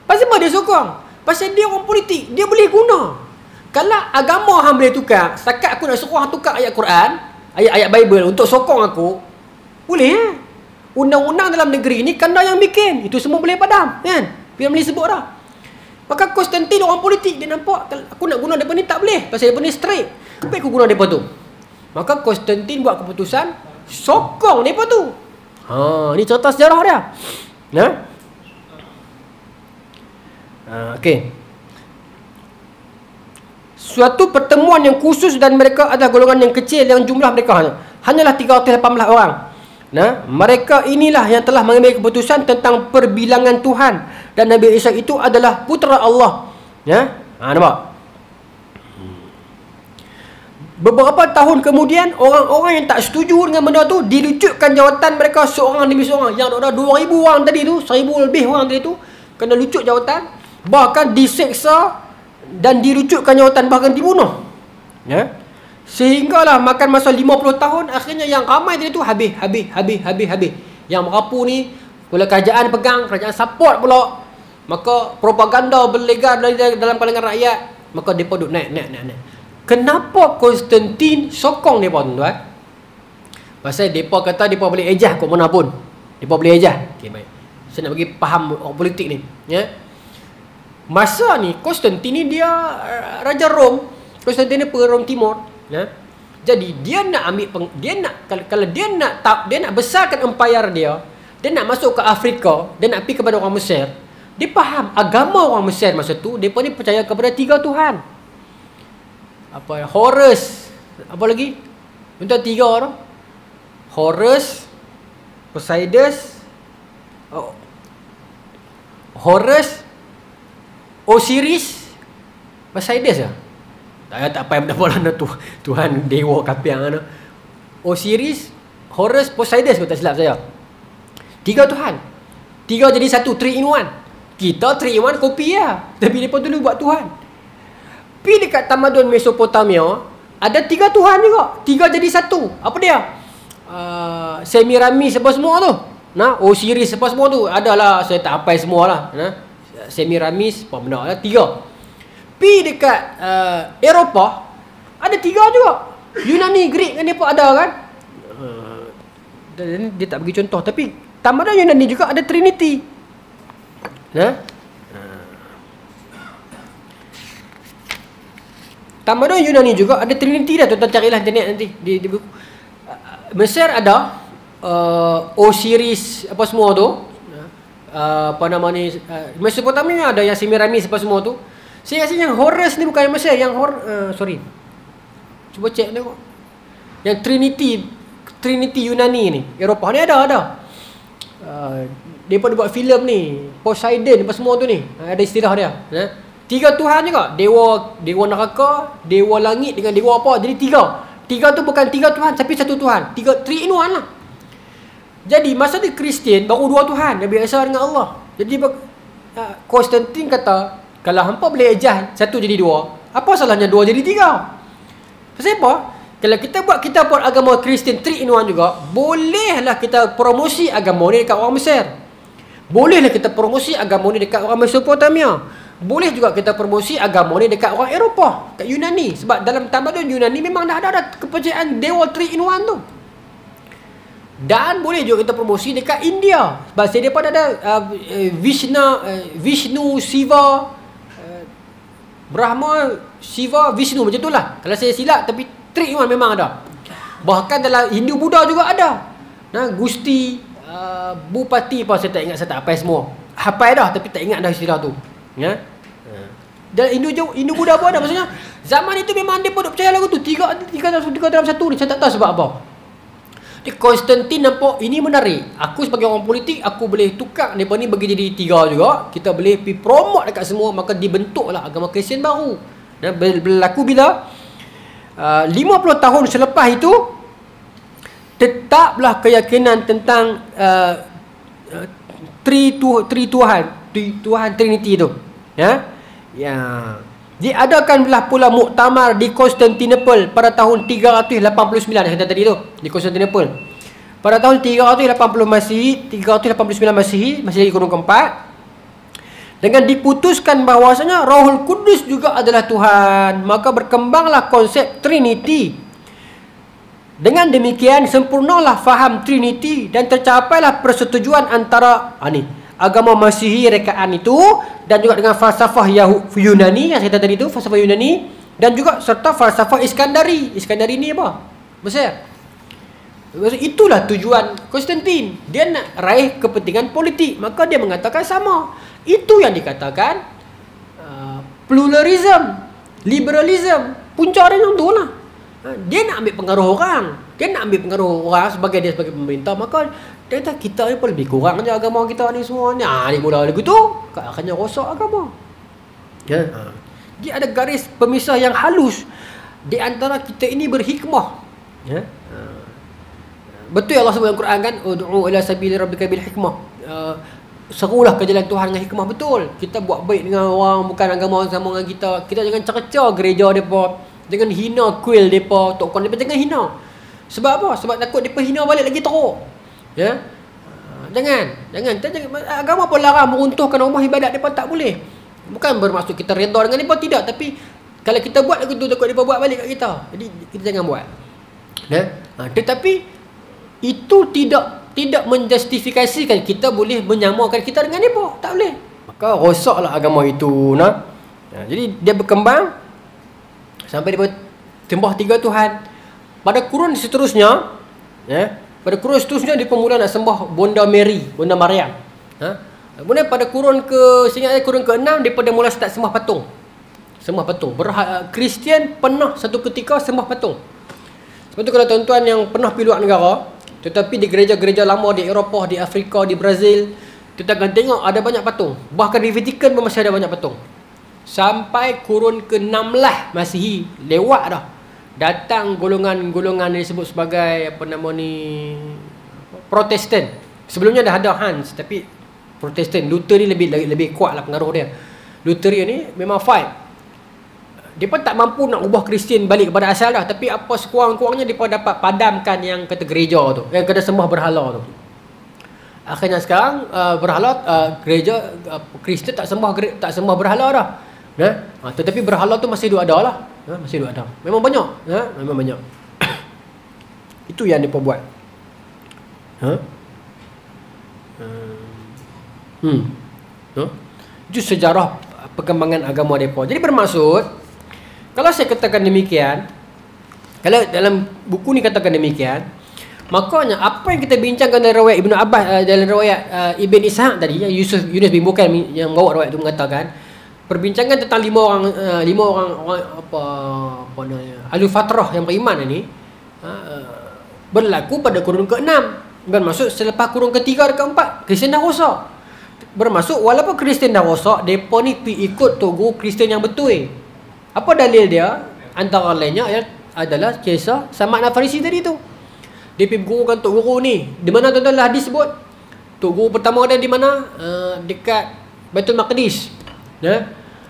Pasal apa dia sokong? Pasal dia orang politik, dia boleh guna. Kalau agama hang boleh tukar, setakat aku nak suruh hang tukar ayat Quran, ayat-ayat Bible untuk sokong aku, boleh Undang-undang dalam negeri ni kanda yang bikin. Itu semua boleh padam, kan? Biar boleh sebut dah. Maka Konstantin orang politik, dia nampak aku nak guna depa ni tak boleh. Pasal depa ni straight. Apa aku guna depa tu? Maka Konstantin buat keputusan sokong depa tu. Ni cerita sejarah dia. Okey. Suatu pertemuan yang khusus dan mereka adalah golongan yang kecil yang jumlah mereka hanyalah 318 orang. Mereka inilah yang telah mengambil keputusan tentang perbilangan Tuhan dan Nabi Isa itu adalah putera Allah. Nampak? Beberapa tahun kemudian orang-orang yang tak setuju dengan benda tu dilucutkan jawatan mereka seorang demi seorang. Yang ada 2,000 orang tadi tu, 1,000 lebih orang tadi tu kena lucut jawatan, bahkan diseksa dan dilucutkan jawatan, bahkan dibunuh. Sehinggalah makan masa 50 tahun, akhirnya yang ramai tadi tu habis. Yang merapu ni pula kerajaan pegang, kerajaan support pula. Maka propaganda berlegar dalam kalangan rakyat, maka depa duk naik. Kenapa Konstantin sokong depa tuan-tuan? Pasal depa kata depa boleh ejah kat mana pun. Depa boleh ejah. Okey, baik. Saya nak bagi faham orang politik ni, Masa ni Konstantin ni dia raja Rom. Konstantin ni Rom Timur. Jadi dia nak ambil kalau dia nak besarkan empire dia nak masuk ke Afrika, dia nak pergi kepada orang Mesir. Dia faham agama orang Mesir masa tu, depa ni percaya kepada 3 Tuhan. Horus, apa lagi? Untuk 3 orang. Horus, Osiris, Poseidon lah. Tak payah nak Tuhan dewa kapiang mana. Osiris, Horus, Poseidon kalau tak silap saya. 3 Tuhan. 3 jadi 1, 3 in 1. Kita 3 in 1 kopi lah. Tapi mereka dulu buat Tuhan. Pergi dekat tamadun Mesopotamia, ada 3 Tuhan juga. 3 jadi 1. Apa dia? Semiramis apa semua tu. Osiris apa semua tu. Adalah, saya tak hafal semua lah. Semiramis, apa benda lah. 3. Pergi dekat Eropah, ada 3 juga. Yunani, Greek kan dia pun ada kan. Dia tak bagi contoh. Tapi tamadun Yunani juga ada Trinity. Tamadun Yunani juga ada Trinity dah. Tuan-tuan carilah internet nanti di buku. Mesir ada Osiris apa semua tu. Apa nama ni, Mesopotamia ada yang Semiramis apa semua tu. Saya rasa yang Horus ni bukan yang Mesir, yang sorry. Cuba cek tengok. Yang Trinity Yunani ni, Eropah ni ada. Depa buat filem ni, Poseidon apa semua tu ni. Ada istilah dia. 3 Tuhan juga. Dewa neraka, dewa langit dengan dewa apa. Jadi 3. 3 tu bukan 3 Tuhan tapi 1 Tuhan. 3 in 1 lah. Jadi masa dia Kristian baru 2 Tuhan, Nabi Isa dengan Allah. Jadi Konstantin kata, kalau hampa boleh ejah 1 jadi 2, apa salahnya 2 jadi 3? Pasal apa? Kalau kita buat agama Kristian 3 in 1 juga, bolehlah kita promosi agama ni dekat orang Mesir. Bolehlah kita promosi agama ni dekat orang Mesopotamia. Boleh juga kita promosi agama ni dekat orang Eropah, kat Yunani. Sebab dalam tamadun Yunani memang dah ada kepercayaan dewa 3 in 1 tu. Dan boleh juga kita promosi dekat India. Sebab dia pun ada Vishnu, Shiva, Brahma, Shiva, Vishnu, macam tu lah. Kalau saya silap, tapi 3 in 1 memang ada. Bahkan dalam Hindu Buddha juga ada. Gusti, Bupati apa, saya tak ingat, saya tak hafal semua. Hafal dah tapi tak ingat dah istilah tu. Ya. Dan Hindu Buddha pun ada. Maksudnya zaman itu memang dia pun percaya lagu tu. Tiga dalam satu ni. Saya tak tahu sebab apa. Jadi Konstantin nampak ini menarik. Aku sebagai orang politik, aku boleh tukar mereka ni bagi jadi 3 juga. Kita boleh pergi promote dekat semua. Maka dibentuklah agama Kristian baru. Dan berlaku bila 50 tahun selepas itu, tetaplah keyakinan tentang Tuhan Trinity tu. Ya. Diadakanlah pula muktamar di Konstantinopel pada tahun 389 yang kata tadi tu, di Konstantinopel. Pada tahun 389 Masihi, masih lagi kurun keempat. Dengan diputuskan bahawasanya Rohul Kudus juga adalah Tuhan, maka berkembanglah konsep Trinity. Dengan demikian sempurnalah faham Trinity dan tercapailah persetujuan antara agama Masihi rekaan itu dan juga dengan falsafah Yunani yang saya kata tadi itu, falsafah Yunani, dan juga serta falsafah Iskandari. Iskandari ni apa? Mesir. Itulah tujuan Konstantin. Dia nak raih kepentingan politik, maka dia mengatakan sama. Itu yang dikatakan pluralism, liberalism. Punca dia yang tu lah. Dia nak ambil pengaruh orang. Dia nak ambil pengaruh orang sebagai pemerintah. Maka dia kata kita ni pun lebih kurang je agama kita ni semua ni. Ni mula lagu tu akhirnya rosak agama. Dia ada garis pemisah yang halus di antara kita ini berhikmah. Betul Allah sebut dalam Quran kan, ud'u ila sabili rabbika bil hikmah. Serulah ke jalan Tuhan dengan hikmah. Betul. Kita buat baik dengan orang bukan agama sama dengan kita. Kita jangan cerca gereja depa, jangan hina kuil depa, tokon depa, jangan hina. Sebab apa? Sebab takut depa hina balik lagi teruk. Ya. Jangan. Agama pun larang meruntuhkan rumah ibadat depa, tak boleh. Bukan bermaksud kita redha dengan depa, tidak, tapi kalau kita buat lagu tu takut depa buat balik kat kita. Jadi kita jangan buat. Tetapi itu tidak menjustifikasikan kita boleh menyamakan kita dengan mereka. Tak boleh. Maka rosaklah agama itu. Jadi dia berkembang sampai dia sembah 3 Tuhan. Pada kurun seterusnya, pada kurun seterusnya dia mula nak sembah Bonda Mary, Bonda Maryam. Kemudian pada kurun kurun ke-6 dia pada mula start sembah patung. Sembah patung. Kristian pernah satu ketika sembah patung. Sebab tu kalau tuan-tuan yang pernah pergi luar negara, tetapi di gereja-gereja lama di Eropah, di Afrika, di Brazil, kita akan tengok ada banyak patung. Bahkan di Vatikan pun masih ada banyak patung. Sampai kurun ke-16 Masihi, lewat dah. Datang golongan-golongan yang disebut sebagai Protestan. Sebelumnya dah ada Hans, tapi Protestan, Luther ni lebih kuatlah pengaruh dia. Lutheran ni memang fight. Dia pun tak mampu nak ubah Kristian balik kepada asal dah, tapi apa sekurang-kurangnya dia pun dapat padamkan yang kata gereja tu, yang kata sembah berhala tu. Akhirnya sekarang gereja Kristian tak sembah berhala dah. Tetapi berhala tu masih ada lah. Masih ada. Memang banyak. Memang banyak. Itu yang dia buat. Itu sejarah perkembangan agama mereka. Jadi bermaksud, kalau saya katakan demikian, kalau dalam buku ni katakan demikian, makanya apa yang kita bincangkan dari riwayat Ibnu Abbas, dalam riwayat Ibn Ishaq tadi, yang Yunus bin Bukail yang bawa riwayat itu mengatakan, perbincangan tentang lima orang apa namanya, ahli fatrah yang beriman ini berlaku pada kurun ke-6. Bermaksud selepas kurun ke-3 dan ke-4 Kristian dah rosak. Bermaksud walaupun Kristian dah rosak, depa ni ikut tok guru Kristian yang betul. Apa dalil dia? Antara lainnya adalah kisah Samad dan Farisi tadi tu. Dia pergi gurukan tok guru ni. Di mana tuan-tuan hadis sebut? Tok guru pertama dia di mana? Dekat Baitul Maqdis.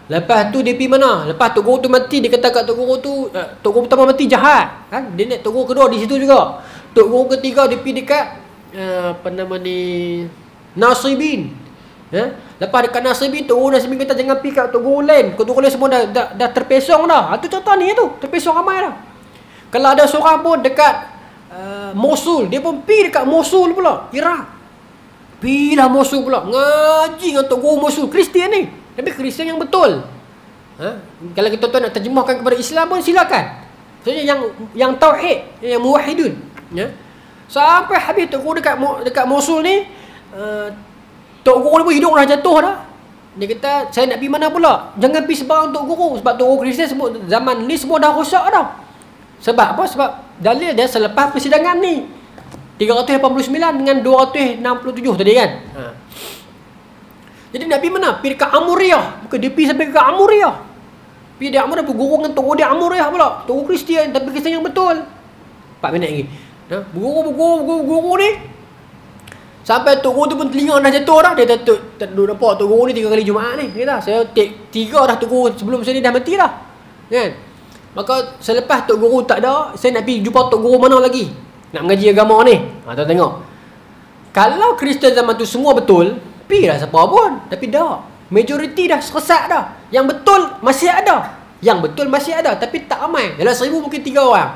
Lepas tu dia pergi mana? Lepas Tok Guru tu mati, dia kata kat Tok Guru tu, Tok Guru pertama mati jahat kan? Dia naik Tok Guru kedua di situ juga. Tok Guru ketiga dia pergi dekat apa nama ni, Nasibin. Lepas dekat Nasibin, Tok Guru Nasibin kata jangan pergi kat Tok Guru lain. Tok Guru lain semua dah terpesong dah. Itu contoh ni tu, terpesong ramai dah. Kalau ada seorang pun dekat Mosul, dia pun pergi dekat Mosul pula, Iraq. Pergilah Mosul pula, ngaji dengan Tok Guru Mosul, Kristian ni. Tapi Kristian yang betul. Kalau kita tuan nak terjemahkan kepada Islam pun silakan. Maksudnya yang tauhid, yang muwahhidun. Sampai habis Tok Guru dekat Mosul ni, Tok Guru pun hidung dah jatuh dah. Dia kata, saya nak pergi mana pula? Jangan pergi sebarang Tok Guru. Sebab Tok Guru Kristian semua zaman ni semua dah rosak dah. Sebab apa? Sebab dalil dia selepas persidangan ni 389 dengan 267 tadi kan. Jadi nak pergi mana? Pergi dekat Amuriyah. Bukan dia pergi sampai dekat Amuriyah. Pergi dekat Amuriyah, berguru dengan Tok Guru di Amuriyah pula. Tok Guru Kristian, tapi Kristian yang betul. 4 minit lagi. Berguru ni. Sampai Tok Guru tu pun telinga dah jatuh dah. Dia tak nampak Tok Guru ni 3 kali Jumaat ni. Dia kata, saya take 3 dah Tok Guru sebelum saya ni dah mati dah. Kan? Maka selepas Tok Guru tak ada, saya nak pergi jumpa Tok Guru mana lagi? Nak mengaji agama ni. Tuan tengok. Kalau Kristian zaman tu semua betul, pergilah siapa pun. Tapi dah. Majoriti dah seresak dah. Yang betul masih ada. Yang betul masih ada. Tapi tak ramai. Dalam 1000 mungkin 3 orang.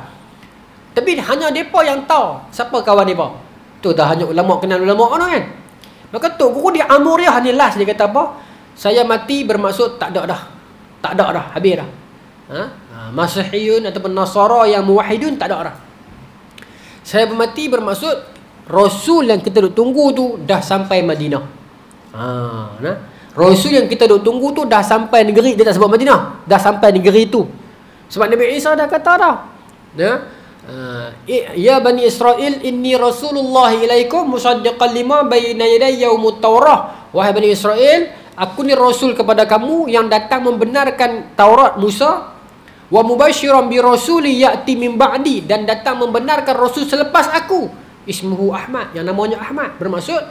Tapi hanya mereka yang tahu siapa kawan mereka. Tu dah hanya ulama kenal ulama mana kan. Maka Tok Guru di Amuriyah ni last dia kata apa? Saya mati bermaksud tak ada dah. Tak ada dah. Habis dah. Masihiyun ataupun Nasara yang muwahhidun tak ada dah. Saya mati bermaksud Rasul yang kita duk tunggu tu dah sampai Madinah. Rasul yang kita duk tunggu tu dah sampai negeri. Dia tak sebut Madinah, dah sampai negeri tu. Sebab Nabi Isa dah kata dah. Ya Bani Israel, inni Rasulullah ilaikum musaddiqan lima bayna yaday yaumut Taurah. Wahai Bani Israel, aku ni Rasul kepada kamu yang datang membenarkan Taurat Musa. Wa mubasyiran bi rasuli ya'ti min ba'di, dan datang membenarkan Rasul selepas aku. Ismuhu Ahmad, yang namanya Ahmad. Bermaksud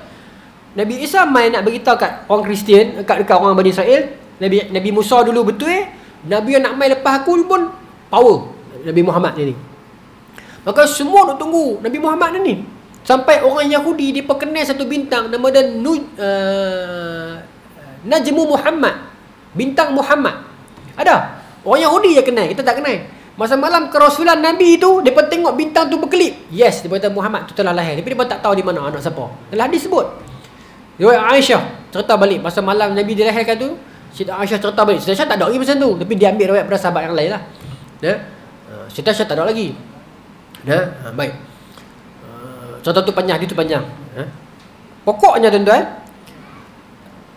Nabi Isa main nak beritahu kat orang Kristian, dekat orang Bani Israel, Nabi Musa dulu betul Nabi yang nak main lepas aku pun power Nabi Muhammad ni. Maka semua nak tunggu Nabi Muhammad ni. Sampai orang Yahudi dia perkenal satu bintang nama dia Najmu Muhammad, bintang Muhammad. Ada. Orang Yahudi je kenal, kita tak kenal. Masa malam kerasulan Nabi tu, mereka tengok bintang tu berkelip. Yes, dia kata Muhammad tu telah lahir. Tapi mereka tak tahu di mana anak siapa. Dalam hadis sebut. Riwayat Aisyah cerita balik masa malam Nabi dilahirkan tu, Siti Aisyah cerita balik. Siti Aisyah tak ada lagi macam tu, tapi dia ambil riwayat pada sahabat yang lain lah. Siti Aisyah tak ada lagi. Baik. Cerita tu panjang, dia tu panjang. Pokoknya tuan-tuan,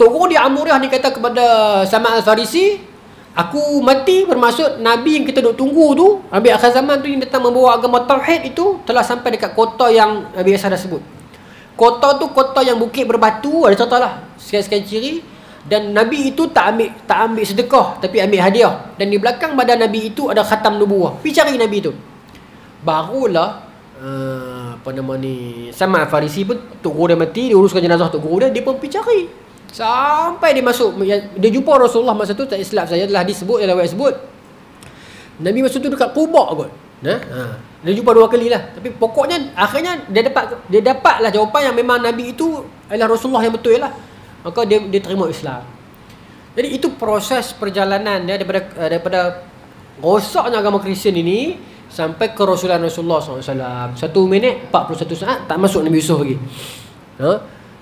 Tok Guru di Amuriyah ni kata kepada Salman Al-Farisi, aku mati bermaksud Nabi yang kita duk tunggu tu, Nabi akhir zaman tu yang datang membawa agama Tauhid itu telah sampai dekat kota yang Nabi Isa dah sebut. Kota tu kota yang bukit berbatu, ada contoh lah sekian-sekian ciri. Dan Nabi itu tak ambil sedekah, tapi ambil hadiah. Dan di belakang badan Nabi itu ada khatam nubuwah. Pergi cari Nabi itu. Barulah Salman Al-Farisi pun, Tok Guru dia mati, dia uruskan jenazah Tok Guru dia pun pergi cari. Sampai dia masuk, dia jumpa Rasulullah masa tu, tak silap saya, telah disebut, dalam ayat sebut Nabi masa tu dekat Quba kot. Dia jumpa 2 kali lah. Tapi pokoknya akhirnya dia dapatlah jawapan yang memang Nabi itu adalah Rasulullah yang betul lah. Maka dia terima Islam. Jadi itu proses perjalanan dia daripada rosaknya agama Kristian ini sampai ke Rasulullah SAW. 1 minit 41 saat tak masuk Nabi Yusuf lagi.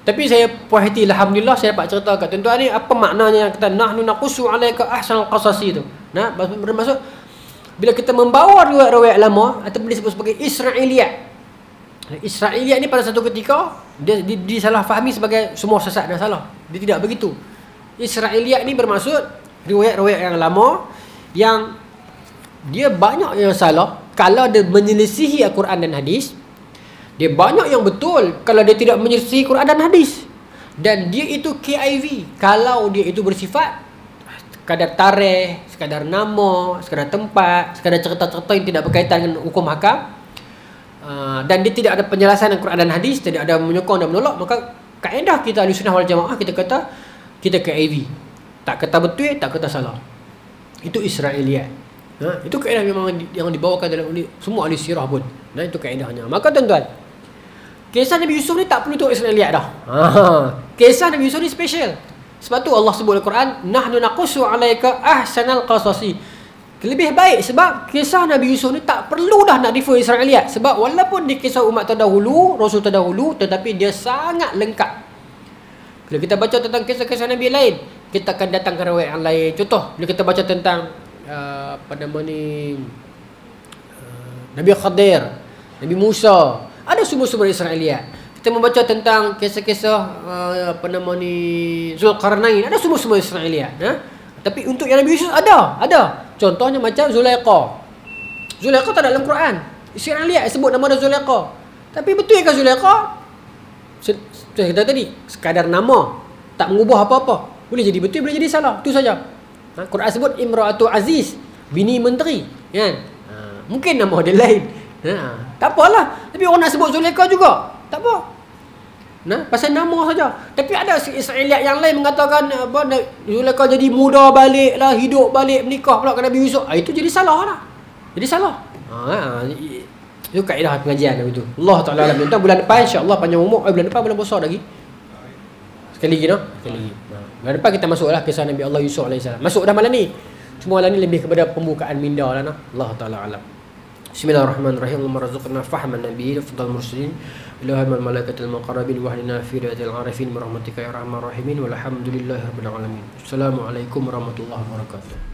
Tapi saya puas hati, alhamdulillah saya dapat cerita kat tuan-tuan ni apa maknanya yang kata nahnu naqussu alaika ahsanal qasasi tu. Bermaksud bila kita membawa riwayat-riwayat lama ataupun disebut sebagai Israiliyat. Israiliyat ni pada satu ketika dia salah fahami sebagai semua sesat dan salah. Dia tidak begitu. Israiliyat ni bermaksud riwayat-riwayat yang lama yang dia banyak yang salah kalau dia menyelisihi Al-Quran dan hadis. Dia banyak yang betul kalau dia tidak menyelisihi Quran dan hadis. Dan dia itu KIV kalau dia itu bersifat sekadar tarikh, sekadar nama, sekadar tempat, sekadar cerita-cerita yang tidak berkaitan dengan hukum hakam, dan dia tidak ada penjelasan Al-Quran dan hadis, tidak ada menyokong dan menolak, maka kaedah kita Ahlussunnah wal Jamaah kita kata kita KIV. Tak kata betul, tak kata salah. Itu Israiliyat. Itu kaedah memang yang dibawakan dalam semua ahli sirah pun. Itu kaedahnya. Maka tuan-tuan, kisah Nabi Yusuf ni tak perlu tengok Israiliyat dah. Kisah Nabi Yusuf ni special. Sebab tu Allah sebut dalam Quran, nahnu naqussu 'alaika ahsanal qasasi. Lebih baik sebab kisah Nabi Yusuf ni tak perlu dah nak refer Israiliyat. Sebab walaupun di kisah umat terdahulu, Rasul terdahulu, tetapi dia sangat lengkap. Kalau kita baca tentang kisah-kisah Nabi lain, kita akan datangkan riwayat yang lain. Contoh, bila kita baca tentang Nabi Khadir, Nabi Musa, ada sumber-sumber Israiliyat. Kita membaca tentang kisah-kisah Zulkarnain, ada sumber-sumber Israiliyat. Tapi untuk yang Nabi Yusuf ada. Contohnya macam Zulaikha. Zulaikha tak ada dalam Quran. Israiliyat sebut nama dia Zulaikha. Tapi betul ke Zulaikha? Saya kata tadi, sekadar nama, tak mengubah apa-apa. Boleh jadi betul, boleh jadi salah. Itu saja. Quran sebut Imra'atu Aziz, bini menteri, kan? Mungkin nama dia lain. Tak apalah. Tapi orang nak sebut Zulaikha juga, tak apa. Pasal nama saja. Tapi ada Israiliyat yang lain mengatakan Zulaikha jadi muda balik lah, hidup balik, menikah pula dengan Nabi Yusuf. Itu jadi salah lah. Jadi salah. Itu kaedah pengajian itu. Allah Ta'ala alam. Tuan bulan depan insya-Allah panjang umur. Bulan depan bulan puasa lagi. Sekali lagi Sekali lagi. Bulan depan kita masuklah kisah Nabi Allah Yusuf AS. Masuk dah malam ni. Cuma malam ni lebih kepada pembukaan minda lah. Allah Ta'ala alam. Bismillahirrahmanirrahim. Allahumma razaqna fahman nabiyil afdal mursalin ilahal malaikatil muqarrabin wa ahlina fi riyatil arifin bi rahmatika ya arhamar rahimin walhamdulillahi rabbil alamin. Assalamualaikum warahmatullahi wabarakatuh.